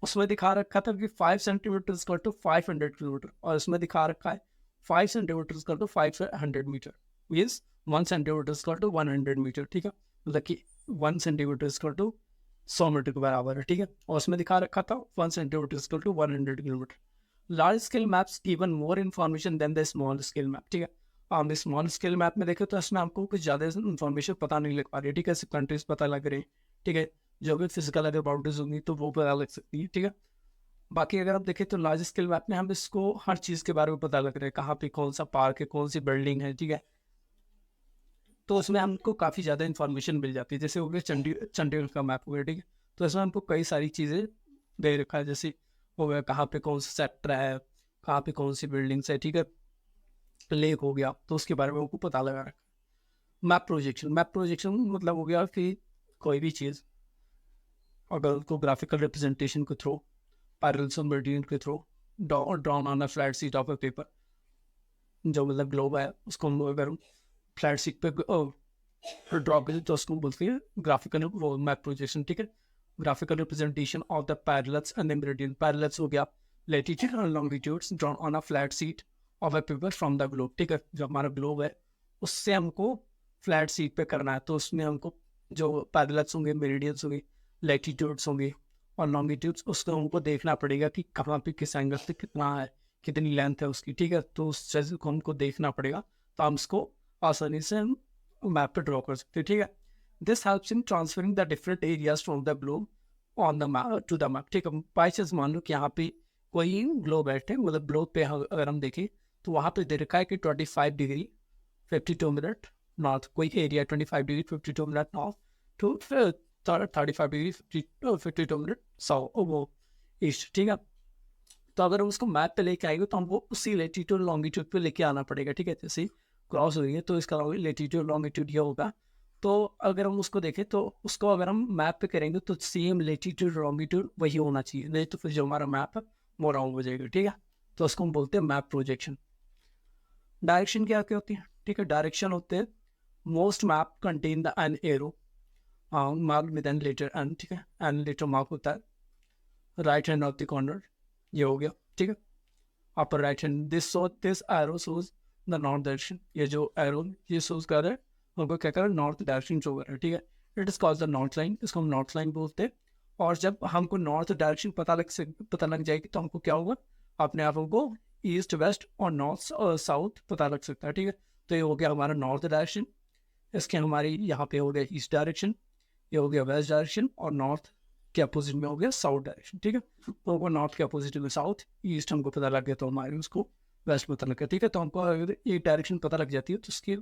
उसमें दिखा रखा था कि 5 centimetre to 500 kilometre, और इसमें दिखा रखा है 5 centimetre to 500 metre, means 1 centimetre to 100 metre, ठीक है, मतलब कि 1 सेंटीमीटर टू 100 मीटर के बराबर है, ठीक है। और उसमें दिखा रखा था 1 centimetre to 100 kilometre. Large scale maps given more information than the small scale map, ठीक है। हम स्मॉल स्केल मैप में देखें तो इसमें हमको कुछ ज़्यादा इन्फॉर्मेशन पता नहीं लग पा रही है, ठीक है। सिर्फ कंट्रीज पता लग रही है, ठीक है, जो भी फिजिकल अगर बाउंड्रीज होंगी तो वो पता लग सकती है, ठीक है। बाकी अगर आप देखें तो लार्ज स्केल मैप में हम इसको हर चीज़ के बारे में पता लग रहा है, कहाँ पे कौन सा पार्क है, कौन सी बिल्डिंग है, ठीक है। तो उसमें हमको काफ़ी ज़्यादा इन्फॉर्मेशन मिल जाती है। जैसे हो गया चंडीगढ़ का मैप हो गया, ठीक है, तो इसमें हमको कई सारी चीज़ें दे रखा है, जैसे हो गया कहाँ पे कौन सा सेक्टर है, कहाँ पे कौन सी बिल्डिंग्स है, ठीक है, लेक हो गया, तो उसके बारे में हमको पता लगा रखा है। मैप प्रोजेक्शन मतलब हो गया कि कोई भी चीज़ अगर उसको ग्राफिकल रिप्रेजेंटेशन के थ्रू, पैरेलल्स और मेरिडियन के through drawn on a flat sheet of a paper, जो मतलब ग्लोब है उसको हम अगर फ्लैट शीट पे ड्रॉ करें तो उसको बोलते हैं ग्राफिकल मैप प्रोजेक्शन, ठीक है। Graphical representation of the parallels and the meridian, parallels हो गया लैटिट्यूड और longitudes drawn on a flat sheet of a paper from the globe, ठीक है। जो हमारा ग्लोब है उससे हमको फ्लैट शीट पे करना है, तो उसमें हमको जो पैरेलल्स होंगे, मेरिडियंस होंगे, लैटिट्यूड्स होंगे और लॉन्गिट्यूड्स, उसको हमको देखना पड़ेगा कि कहाँ पे किस एंगल से कितना है, कितनी लेंथ है उसकी, ठीक है। तो उस चीज़ को हमको देखना पड़ेगा, तो हम इसको आसानी से हम मैप पे ड्रॉ कर सकते हैं, ठीक है। This helps in transferring the different areas from the globe on the map to the map, ठीक है। बाई चांस मान लो कि यहाँ पे कोई ग्लोब बैठे, मतलब ग्लोब पे अगर हम देखें तो वहाँ पे दे रखा है कि 25 डिग्री 52 मिनट नॉर्थ, कोई area 25 degree 52 minute north to 35 degree 52 minute south वो ईस्ट, ठीक है। तो अगर हम उसको मैप पे लेके आएंगे तो हमको उसी लेटीट्यूड लॉन्गिट्यूड पे लेके आना पड़ेगा, ठीक है। जैसे क्रॉस हो रही है तो इसका लेटीट्यूड लॉन्गिट्यूड ये होगा, तो अगर हम उसको देखें तो उसको अगर हम मैप पे करेंगे तो सेम लेटीट्यूड लॉन्गिट्यूड वही होना चाहिए, नहीं तो फिर जो हमारा मैप है वो रॉन्ग हो जाएगा, ठीक है। तो उसको हम बोलते हैं मैप प्रोजेक्शन। डायरेक्शन क्या क्या होती है, ठीक है। डायरेक्शन होते हैं most map contain the an arrow mark with an letter N, ठीक है। एन लेटर मार्क होता है right hand of the corner, ये हो गया, ठीक है। Upper right hand this arrow shows the north direction, ये जो एरो ये शोज कर रहा है हमको क्या कर रहा है, नॉर्थ डायरेक्शन शो कर रहा है, ठीक है। It is called the north line, इसको हम नॉर्थ लाइन बोलते हैं। और जब हमको नॉर्थ डायरेक्शन पता लग जाएगी तो हमको क्या होगा, अपने आप हमको ईस्ट वेस्ट और नॉर्थ और साउथ पता लग सकता है, ठीक है। तो ये हो गया हमारा नॉर्थ डायरेक्शन, इसके हमारी यहाँ पे हो गया ईस्ट डायरेक्शन, ये हो गया वेस्ट डायरेक्शन, और नॉर्थ के अपोजिट में हो गया साउथ डायरेक्शन, ठीक है। तो हमको नॉर्थ के अपोजिट में साउथ, ईस्ट हमको पता लग गया तो हमारे उसको वेस्ट पता लग गया, ठीक है। तो हमको अगर एक डायरेक्शन पता लग जाती है तो उसके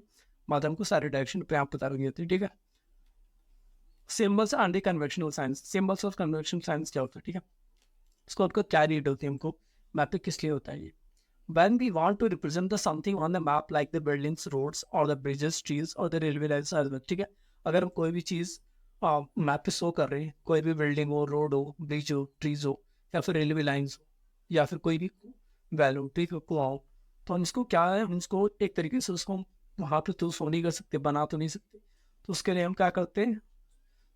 बाद हमको सारे डायरेक्शन पे आप पता लग जाती है, ठीक है। Symbols and conventional signs, symbols of conventional signs क्या होता है, ठीक है। इसको आपको क्या रीड होती है, हमको मैप पे किस लिए होता है ये। When we want to represent the something on the map like the buildings, roads or the bridges, trees or the railway lines as well, ठीक है। अगर हम कोई भी चीज़ मैप पे शो कर रहे हैं, कोई भी बिल्डिंग हो, रोड हो, ब्रिज हो, ट्रीज हो, या फिर रेलवे लाइन्स हो, या फिर कोई भी वैल हो, ठीक है, कुआं हो, तो हम इसको क्या है, हम इसको एक तरीके से उसको वहाँ पे तो शो नहीं कर सकते, बना तो नहीं सकते। तो उसके लिए हम क्या करते हैं,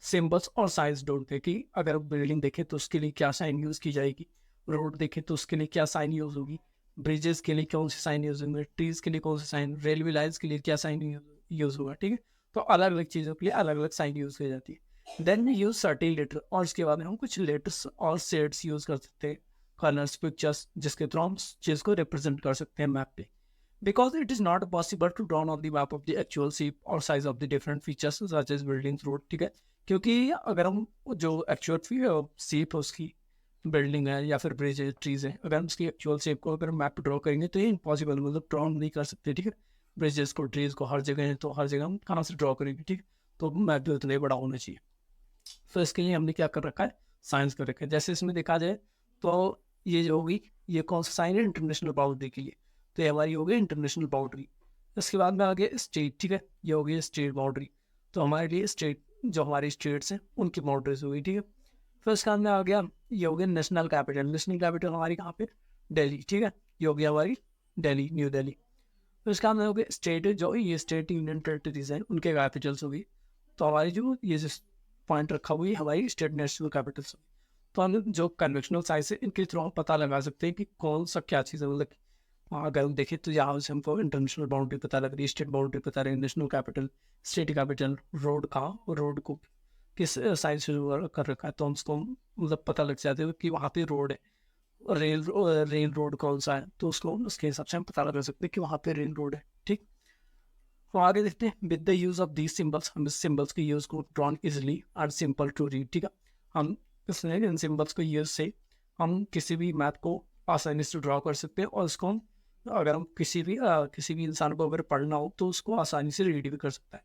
सिंबल्स और साइंस ढूंढते हैं कि अगर बिल्डिंग देखें तो उसके लिए क्या साइन यूज़ की जाएगी, रोड देखें तो उसके लिए क्या साइन यूज़ होगी, ब्रिजेस के लिए कौन सी साइन यूज होंगे, ट्रीज के लिए कौन सी साइन, रेलवे लाइन्स के लिए क्या साइन यूज होगा, ठीक है। तो अलग अलग चीज़ों के लिए अलग अलग साइन यूज की जाती है। Then we use certain letter, और उसके बाद हम कुछ लेटर्स और शेड्स यूज कर सकते हैं, कलर्स, पिक्चर्स, जिसके थ्रू हम चीज़ को रिप्रेजेंट कर सकते हैं मैप पे। Because it is not possible to draw on the map of the actual shape or size of the different features such as buildings, road, ठीक है। क्योंकि अगर हम जो एक्चुअल शेप है उसकी, बिल्डिंग है या फिर ब्रिज है, ट्रीज है, अगर हम उसकी एक्चुअल शेप को अगर मैप पे ड्रॉ करेंगे तो ये इम्पॉसिबल, मतलब ड्रॉ नहीं कर सकते, ठीक है। ब्रिजेस को, ट्रीज को हर जगह है तो हर जगह हम कहाँ से ड्रॉ करेंगे, ठीक है। तो मैप भी उतना ही बड़ा होना चाहिए। तो इसके लिए हमने क्या कर रखा है, साइंस कर रखा है। जैसे इसमें देखा जाए तो ये जो होगी, ये कौन सा साइन है, इंटरनेशनल बाउंड्री के लिए, तो ये हमारी हो गई इंटरनेशनल बाउंड्री। इसके बाद में आ गया स्टेट, ठीक है, ये हो गई स्टेट बाउंड्री। तो हमारे लिए स्टेट, जो हमारी स्टेट्स हैं उनकी बाउंड्रीज हो गई, ठीक है। फिर उसके बाद में आ गया, ये हो गया नेशनल कैपिटल, नेशनल कैपिटल हमारी कहाँ पे, दिल्ली, ठीक है, ये हो गया हमारी दिल्ली, न्यू दिल्ली। फिर उसके बाद में हो गया स्टेट, जो ये स्टेट यूनियन टेरिटरीज हैं उनके कैपिटल्स होगी। तो हमारी जो ये पॉइंट रखा हुआ है हमारी स्टेट नेशनल कैपिटल्स। तो हम जो कन्वेंशनल साइंस है इनके थ्रू हम पता लगा सकते हैं कि कौन सा क्या चीज़ है, मतलब अगर हम देखें तो यहाँ से हमको इंटरनेशनल बाउंड्री पता लग रही है, स्टेट बाउंड्री पता रही है, national capital, state capital, road का, रोड को किस साइड से कर रखा है, तो हम उसको मतलब पता लग जाते हैं कि वहाँ पे रोड है, रेल रोड कौन सा है, तो उसको उसके हिसाब से हम पता लगा सकते हैं कि वहाँ पे रेल रोड है, ठीक। तो आगे देखते हैं, with the use of these symbols, हम इस सिंबल्स के यूज को drawn easily and simple to read, ठीक है। हम इन सिंबल्स को यूज से हम किसी भी मैप को आसानी से ड्रॉ कर सकते हैं, और उसको हम अगर हम किसी भी इंसान को अगर पढ़ना हो तो उसको आसानी से रीड भी कर सकता है।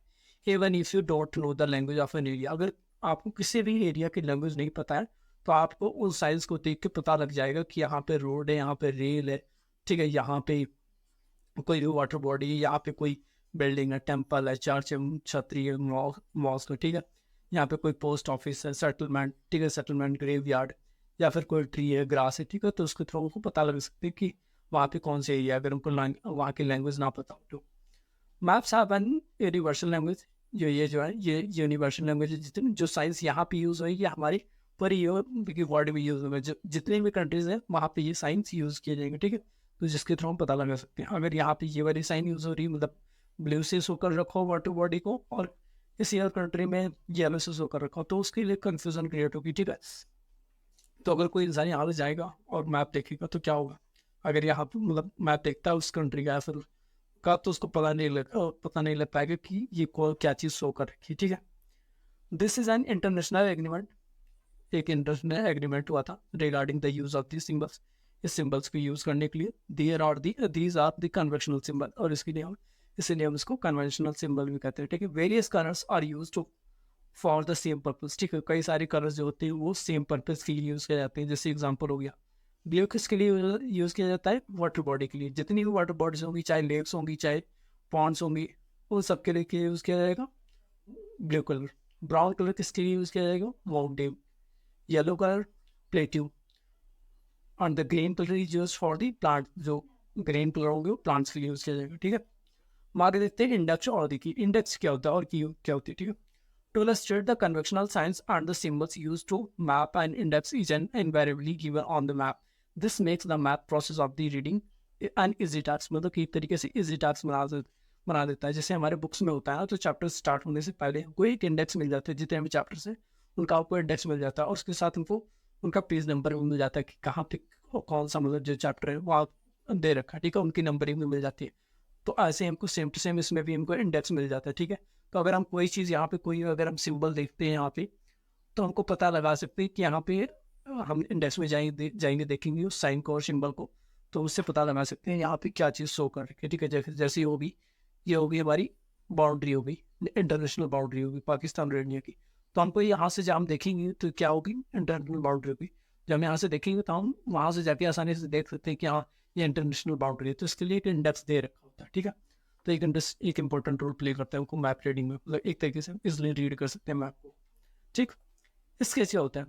Even if you don't know the language of an area, अगर आपको किसी भी एरिया की लैंग्वेज नहीं पता है तो आपको उन साइंस को देख के पता लग जाएगा कि यहाँ पे रोड है, यहाँ पे रेल है, ठीक है, यहाँ पे कोई वाटर बॉडी है, यहाँ पे कोई बिल्डिंग है, टेम्पल है, चर्च है, छतरी है, मॉस्क है, ठीक है। यहाँ पे कोई पोस्ट ऑफिस है, सेटलमेंट, ठीक है, सेटलमेंट, ग्रेव यार्ड, या फिर कोई ट्री है, ग्रास है, ठीक है। तो उसके थ्रू उनको पता लग सकते हैं कि वहाँ पे कौन से एरिया, अगर उनको वहाँ की लैंग्वेज ना पता हो तो। Maps have an universal language, ये जो है ये यूनिवर्सल लैंग्वेज है। जितनी जो साइंस यहाँ पे यूज़ हुई, ये हमारी पूरी वर्ल्ड में यूज़ होगा। जितने भी कंट्रीज हैं वहाँ पे ये साइंस यूज़ किए जाएंगे, ठीक है। तो जिसके थ्रू हम पता लगा सकते हैं, अगर यहाँ पे ये वाली साइन यूज़ हो रही, मतलब ब्लू से होकर रखो वाटर बॉडी को, और किसी और कंट्री में येलो से होकर रखो, तो उसके लिए कंफ्यूजन क्रिएट होगी, ठीक है। तो अगर कोई इंसान यहाँ से जाएगा और मैप देखेगा तो क्या होगा, अगर यहाँ पे मतलब मैप देखता है उस कंट्री का या फिर का, तो उसको पता नहीं लग पाएगा कि ये क्या चीज़ शो कर रखी है, ठीक है। This is an international agreement, एक इंटरनेशनल एग्रीमेंट हुआ था regarding the use of the symbols, इस सिंबल्स को यूज करने के लिए। These are the conventional symbol, और इसीलिए हम इसको कन्वेंशनल सिंबल भी कहते हैं, ठीक है। Various colours are use to for the same purpose, ठीक है। कई सारे कलर्स जो होते हैं वो सेम पर्पज के लिए यूज किए जाते हैं। जैसे एग्जांपल हो गया, ब्लू किसके लिए यूज किया जाता है, वाटर बॉडी के लिए। जितनी भी वाटर बॉडीज होंगी, चाहे लेक्स होंगी, चाहे पॉन्ड्स होंगी, उन सब के लिए यूज किया जाएगा ब्लू कलर। ब्राउन कलर किसके लिए यूज किया जाएगा, mountain. Yellow colour, plateau. And the green colour is use for the plant, जो ग्रीन कलर होंगे वो प्लांट्स के लिए यूज किया जाएगा, ठीक है। आगे देखते हैं इंडेक्स और की। इंडेक्स क्या होता है और की क्या होती है, ठीक है। To illustrate the conventional signs and the symbols used to map an index is invariably given on the map. This makes the map process of the reading an easy task, मतलब कि एक तरीके से easy task बना देता है। जैसे हमारे बुक्स में होता है ना, तो चैप्टर स्टार्ट होने से पहले हमको एक इंडेक्स मिल जाता है, जितने भी चैप्टर्स हैं उनका आपको इंडेक्स मिल जाता है, और उसके साथ हमको उनका पेज नंबर भी मिल जाता है कि कहाँ पे कौन सा मतलब जो चैप्टर है वो दे रखा है, ठीक है। उनकी नंबरिंग भी मिल जाती है। तो ऐसे हमको सेम टू सेम इसमें भी हमको इंडेक्स मिल जाता है, ठीक है। तो अगर हम कोई चीज़ यहाँ पे कोई अगर हम सिंबल देखते हैं यहाँ पे, तो हमको पता लगा सकते हैं कि यहाँ पे हम इंडेक्स में जाएंगे देखेंगे उस साइन को और सिंबल को, तो उससे पता लगा सकते हैं यहाँ पे क्या चीज़ शो कर रही है, ठीक है। जैसे होगी, ये होगी हमारी बाउंड्री, होगी इंटरनेशनल बाउंड्री, होगी पाकिस्तान और इंडिया की। तो हमको यहाँ से जब हम देखेंगे तो क्या होगी, इंटरनेशनल बाउंड्री होगी। जब हम यहाँ से देखेंगे तो हम वहाँ से जाके आसानी से देख सकते हैं कि हाँ ये इंटरनेशनल बाउंड्री है, तो इसके लिए एक इंडेक्स दे रखा होता है, ठीक है। तो एक इंपॉर्टेंट रोल प्ले करता है उनको मैप रीडिंग में, मतलब एक तरीके से इजिली रीड कर सकते हैं मैप को, ठीक। स्केच क्या होता है,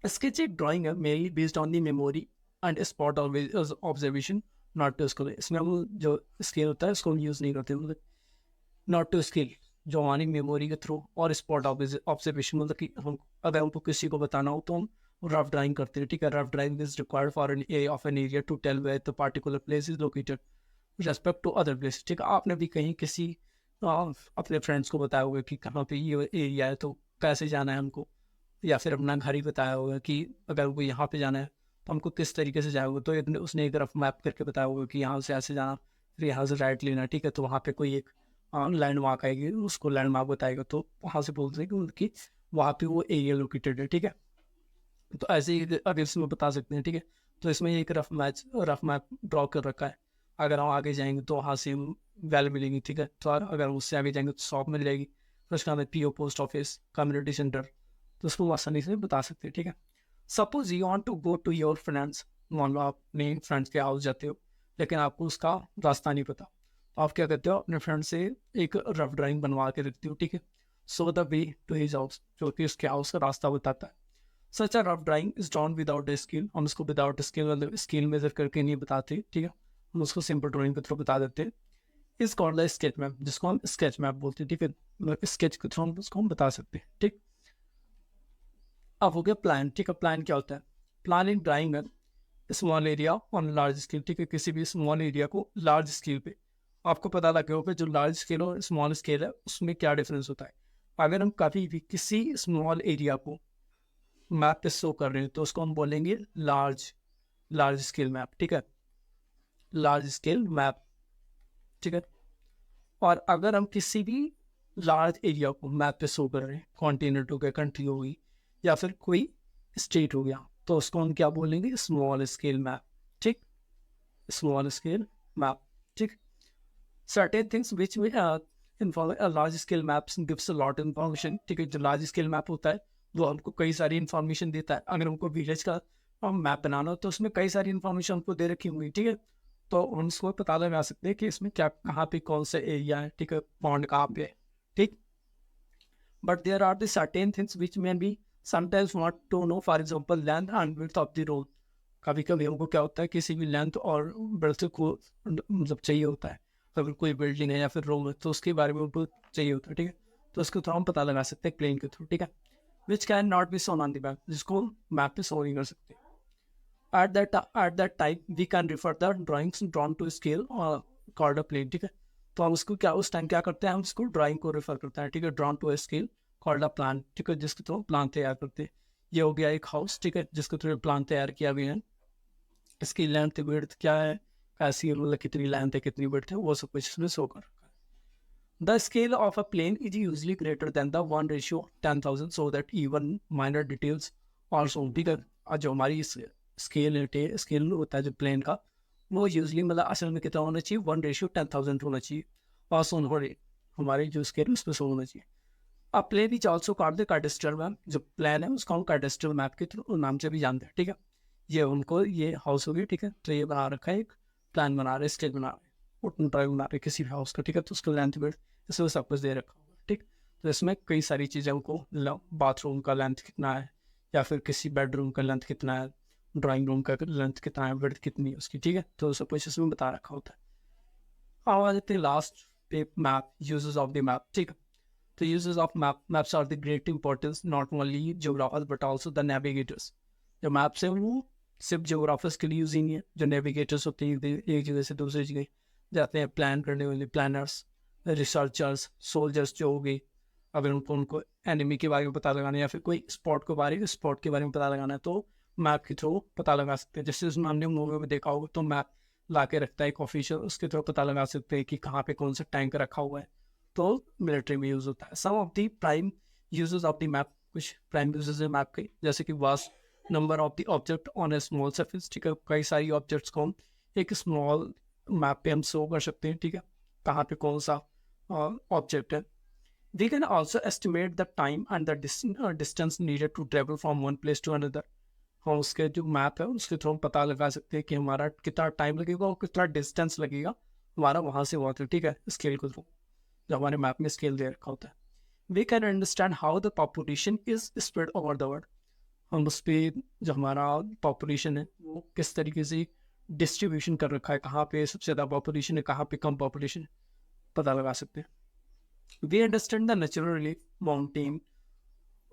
स्केच एक ड्राइंग है मेरी based on the memory and spot observation, not to scale. इसमें हम जो स्केल होता है उसको हम यूज़ नहीं करते, मतलब नॉट टू स्केल, जो हमारी मेमोरी के थ्रू, और स्पॉट ऑब्जर्वेशन, मतलब कि हम अगर हमको किसी को बताना हो तो हम रफ ड्राइंग करते हैं, ठीक है। Rough drawing is required for an area of an area to tell where the particular place is located respect to other place, ठीक है। आपने भी कहीं किसी अपने फ्रेंड्स को बताया होगा कि कहाँ पे ये एरिया है, तो कैसे जाना है हमको, या फिर अपना घर ही बताया होगा कि अगर वो यहाँ पे जाना है तो हमको किस तरीके से जाओगे, तो उसने एक रफ मैप करके बताया होगा कि यहाँ से ऐसे जाना, फिर यहाँ से राइट लेना, ठीक है। तो वहाँ पे कोई एक लैंडमार्क आएगी, उसको लैंडमार्क बताएगा, तो वहाँ से बोलते हैं कि वहाँ पे वो एरिया लोकेटेड है, ठीक है। तो ऐसे ही अगर इसमें बता सकते हैं, ठीक है। तो इसमें एक रफ मैप ड्रॉ कर रखा है। अगर हम आगे जाएंगे तो वहाँ से वैल्यू मिलेगी, ठीक है। तो अगर उससे आगे जाएंगे तो शॉप मिल जाएगी, फिर उसके बाद P O post office, community centre, तो उसको आसानी से बता सकते हैं, ठीक है। Suppose you want to go to your friends, मान लो आप अपने फ्रेंड्स के हाउस जाते हो, लेकिन आपको उसका रास्ता नहीं पता, तो आप क्या करते हो, अपने फ्रेंड से एक रफ ड्राइंग बनवा के रखते हो, ठीक है। So the way to his house, जो कि उसके हाउस का रास्ता बताता है। Such a rough drawing is drawn without a scale, हम उसको विदाउट स्केल मतलब स्केल मेजर करके नहीं बताते, ठीक है। हम उसको सिंपल ड्राइंग के थ्रू बता देते हैं। इस कॉल्ड द स्केच मैप, जिसको हम स्केच मैप बोलते हैं, ठीक है। मतलब स्केच के थ्रू हम उसको हम बता सकते हैं, ठीक। अब हो गया प्लान, ठीक है। प्लान क्या होता है, प्लान इन ड्राइंग है small area on large scale, ठीक है। किसी भी स्मॉल एरिया को लार्ज स्केल पे, आपको पता लगे होगा जो लार्ज स्केल और स्मॉल स्केल है उसमें क्या डिफरेंस होता है। अगर हम कभी भी किसी स्मॉल एरिया को मैप पे शो कर रहे हैं तो उसको हम बोलेंगे लार्ज स्केल मैप, ठीक है। लार्ज स्केल मैप, ठीक है। और अगर हम किसी भी लार्ज एरिया को मैप पे शो कर रहे हैं, कॉन्टिनेंट हो गया, कंट्री होगी, या फिर कोई स्टेट हो गया, तो उसको हम क्या बोलेंगे, स्मॉल स्केल मैप, ठीक। स्मॉल स्केल मैप, ठीक। Certain things which large scale maps gives a lot information, ठीक है। जो लार्ज स्केल मैप होता है वो हमको कई सारी इन्फॉर्मेशन देता है। अगर हमको विलेज का मैप बनाना हो तो उसमें कई सारी इन्फॉर्मेशन हमको दे रखी होंगी, ठीक है। तो हम उसको पता लगा सकते हैं कि इसमें क्या कहाँ पे कौन सा एरिया है, ठीक है, पॉन्ड कहाँ पे है, ठीक। But there are the certain things which man be sometimes want to know, for example length and width of the road. कभी कभी हमको क्या होता है, किसी भी लेंथ और ब्रेड्थ को मतलब चाहिए होता है, अगर कोई बिल्डिंग है या फिर रोड है तो उसके बारे में हमको चाहिए होता है, ठीक है। तो उसके थ्रू हम पता लगा सकते हैं प्लेन के थ्रू, ठीक है, which can not be shown on the map, जिसको मैप पे शो नहीं कर सकते। At that time we can refer the drawings drawn to scale or called a plane, ठीक है। तो हम उसको क्या उस टाइम क्या करते हैं, हम उसको ड्राइंग को रेफर करते हैं, ठीक है, drawn to scale called a plan, ठीक है, जिसके थ्रू प्लान तैयार करते हैं। ये हो गया एक हाउस, ठीक है, जिसके थ्रू प्लान तैयार किया गया है। इसकी लेंथ विड्थ क्या है, कैसी है, मतलब कितनी लेंथ है कितनी विड्थ है, वो सब कुछ इसमें शो कर रखा है। The scale of a plane is usually greater than the 1:10,000 so that even minor details are shown, ठीक है। और जो हमारी स्केल होता है जो प्लेन का, वो यूजली मतलब असल में कितना होना चाहिए, 1:10,000 होना चाहिए, और सोन हो रही हमारी जो स्केल उस पर शो होना चाहिए। अब plan is also called the cadastral map, जो प्लान है उसका हम कार्डेस्ट्रल मैप के थ्रू नाम से भी जानते हैं, ठीक है। ये उनको ये हाउस होगी, ठीक है, तो ये बना रखा है, एक प्लान बना रहे, स्केल बना रहे, ड्राइंग बना रहे किसी भी हाउस का, ठीक है, तो उसका लेंथ विड्थ इसमें सब कुछ दे रखा होगा, ठीक। तो इसमें कई सारी चीज़ें हमको, बाथरूम का लेंथ कितना है, या फिर किसी बेडरूम का लेंथ कितना है, ड्राइंग रूम का लेंथ कितना है, विड्थ कितनी है उसकी, ठीक है, तो सब कुछ इसमें बता रखा होता है। अब आ जाते हैं लास्ट पे, map, uses of the map, ठीक है। तो uses of maps are the great importance not only geographers but also the navigators. जो मैप्स है वो सिर्फ जियोग्राफर्स के लिए यूज ही नहीं है, जो नेविगेटर्स होते हैं एक जगह से दूसरी जगह जाते हैं प्लान करने वाले प्लानर्स, रिसर्चर्स, सोल्जर्स जो हो गए, अगर उनको एनिमी के बारे में पता लगाना है या फिर कोई स्पॉट के बारे में पता लगाना है तो मैप के थ्रू पता लगा सकते हैं। जैसे उसमें हमने मूवी में देखा होगा तो मैप ला के रखता है एक ऑफिशियल, उसके थ्रू पता लगा सकते हैं कि कहाँ पे कौन सा टैंक रखा हुआ है, तो मिलिट्री में यूज होता है। Some of the prime uses of the map, कुछ प्राइम यूजेस है मैप के, जैसे कि vast number of the object on a small surface, ठीक है, कई सारी ऑब्जेक्ट्स को हम एक स्मॉल मैप पे हम शो कर सकते हैं, ठीक है, कहाँ पे कौन सा ऑब्जेक्ट है। We can also estimate the time and the distance needed to travel from one place to another. हम उसके जो मैप है उसके थ्रू हम पता लगा सकते हैं कि हमारा कितना टाइम लगेगा और कितना डिस्टेंस लगेगा हमारा वहाँ से वहाँ तक, ठीक है, स्केल के थ्रू जो हमारे मैप में स्केल दे रखा होता है। We can understand how the population is spread over the world. हम उस पर जो हमारा पॉपुलेशन है वो किस तरीके से डिस्ट्रीब्यूशन कर रखा है, कहाँ पे सबसे ज़्यादा पॉपुलेशन है, कहाँ पे कम पॉपुलेशन है, पता लगा सकते हैं। We understand the natural relief, mountain,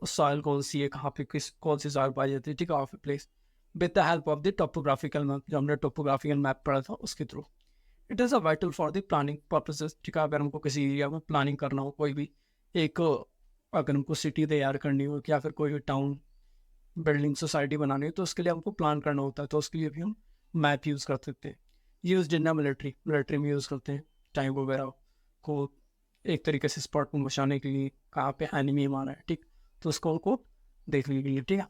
soil कौन सी है, कहाँ पे किस कौन सी सॉइल पाई जाती है, ठीक है, of place, with the help of the topographical map, जो हमने टोपोग्राफिकल मैप पढ़ा था उसके through. It is a vital for the planning purposes, ठीक है, अगर हमको किसी एरिया में प्लानिंग करना हो, कोई भी एक अगर हमको सिटी तैयार करनी हो या फिर कोई भी टाउन बिल्डिंग सोसाइटी बनानी हो तो उसके लिए हमको प्लान करना होता है, तो उसके लिए भी हम मैप यूज़ कर सकते हैं। यूज इन मिलिट्री में यूज़ करते हैं, टाइम वगैरह को एक तरीके से स्पॉट में बचाने के लिए, कहाँ पे एनिमी हमारा है, ठीक, तो उसको उनको देखने के लिए, ठीक है।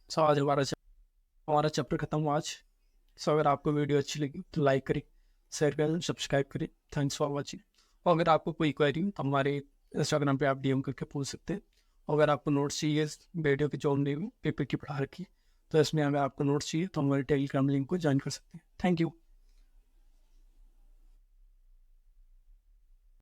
सो आज हमारा चैप्टर खत्म हुआ आज। सो अगर आपको वीडियो अच्छी लगी तो लाइक करें, शेयर करें, सब्सक्राइब करें। Thanks for watching. और अगर आपको कोई क्वेरी तो हमारे इंस्टाग्राम पे आप डीएम करके पूछ सकते हैं। अगर आपको नोट्स चाहिए वीडियो की जो हमने पेपर की पढ़ा रखी तो इसमें अगर आपको नोट्स चाहिए तो हमारे टेलीग्राम लिंक को ज्वाइन कर सकते हैं। Thank you.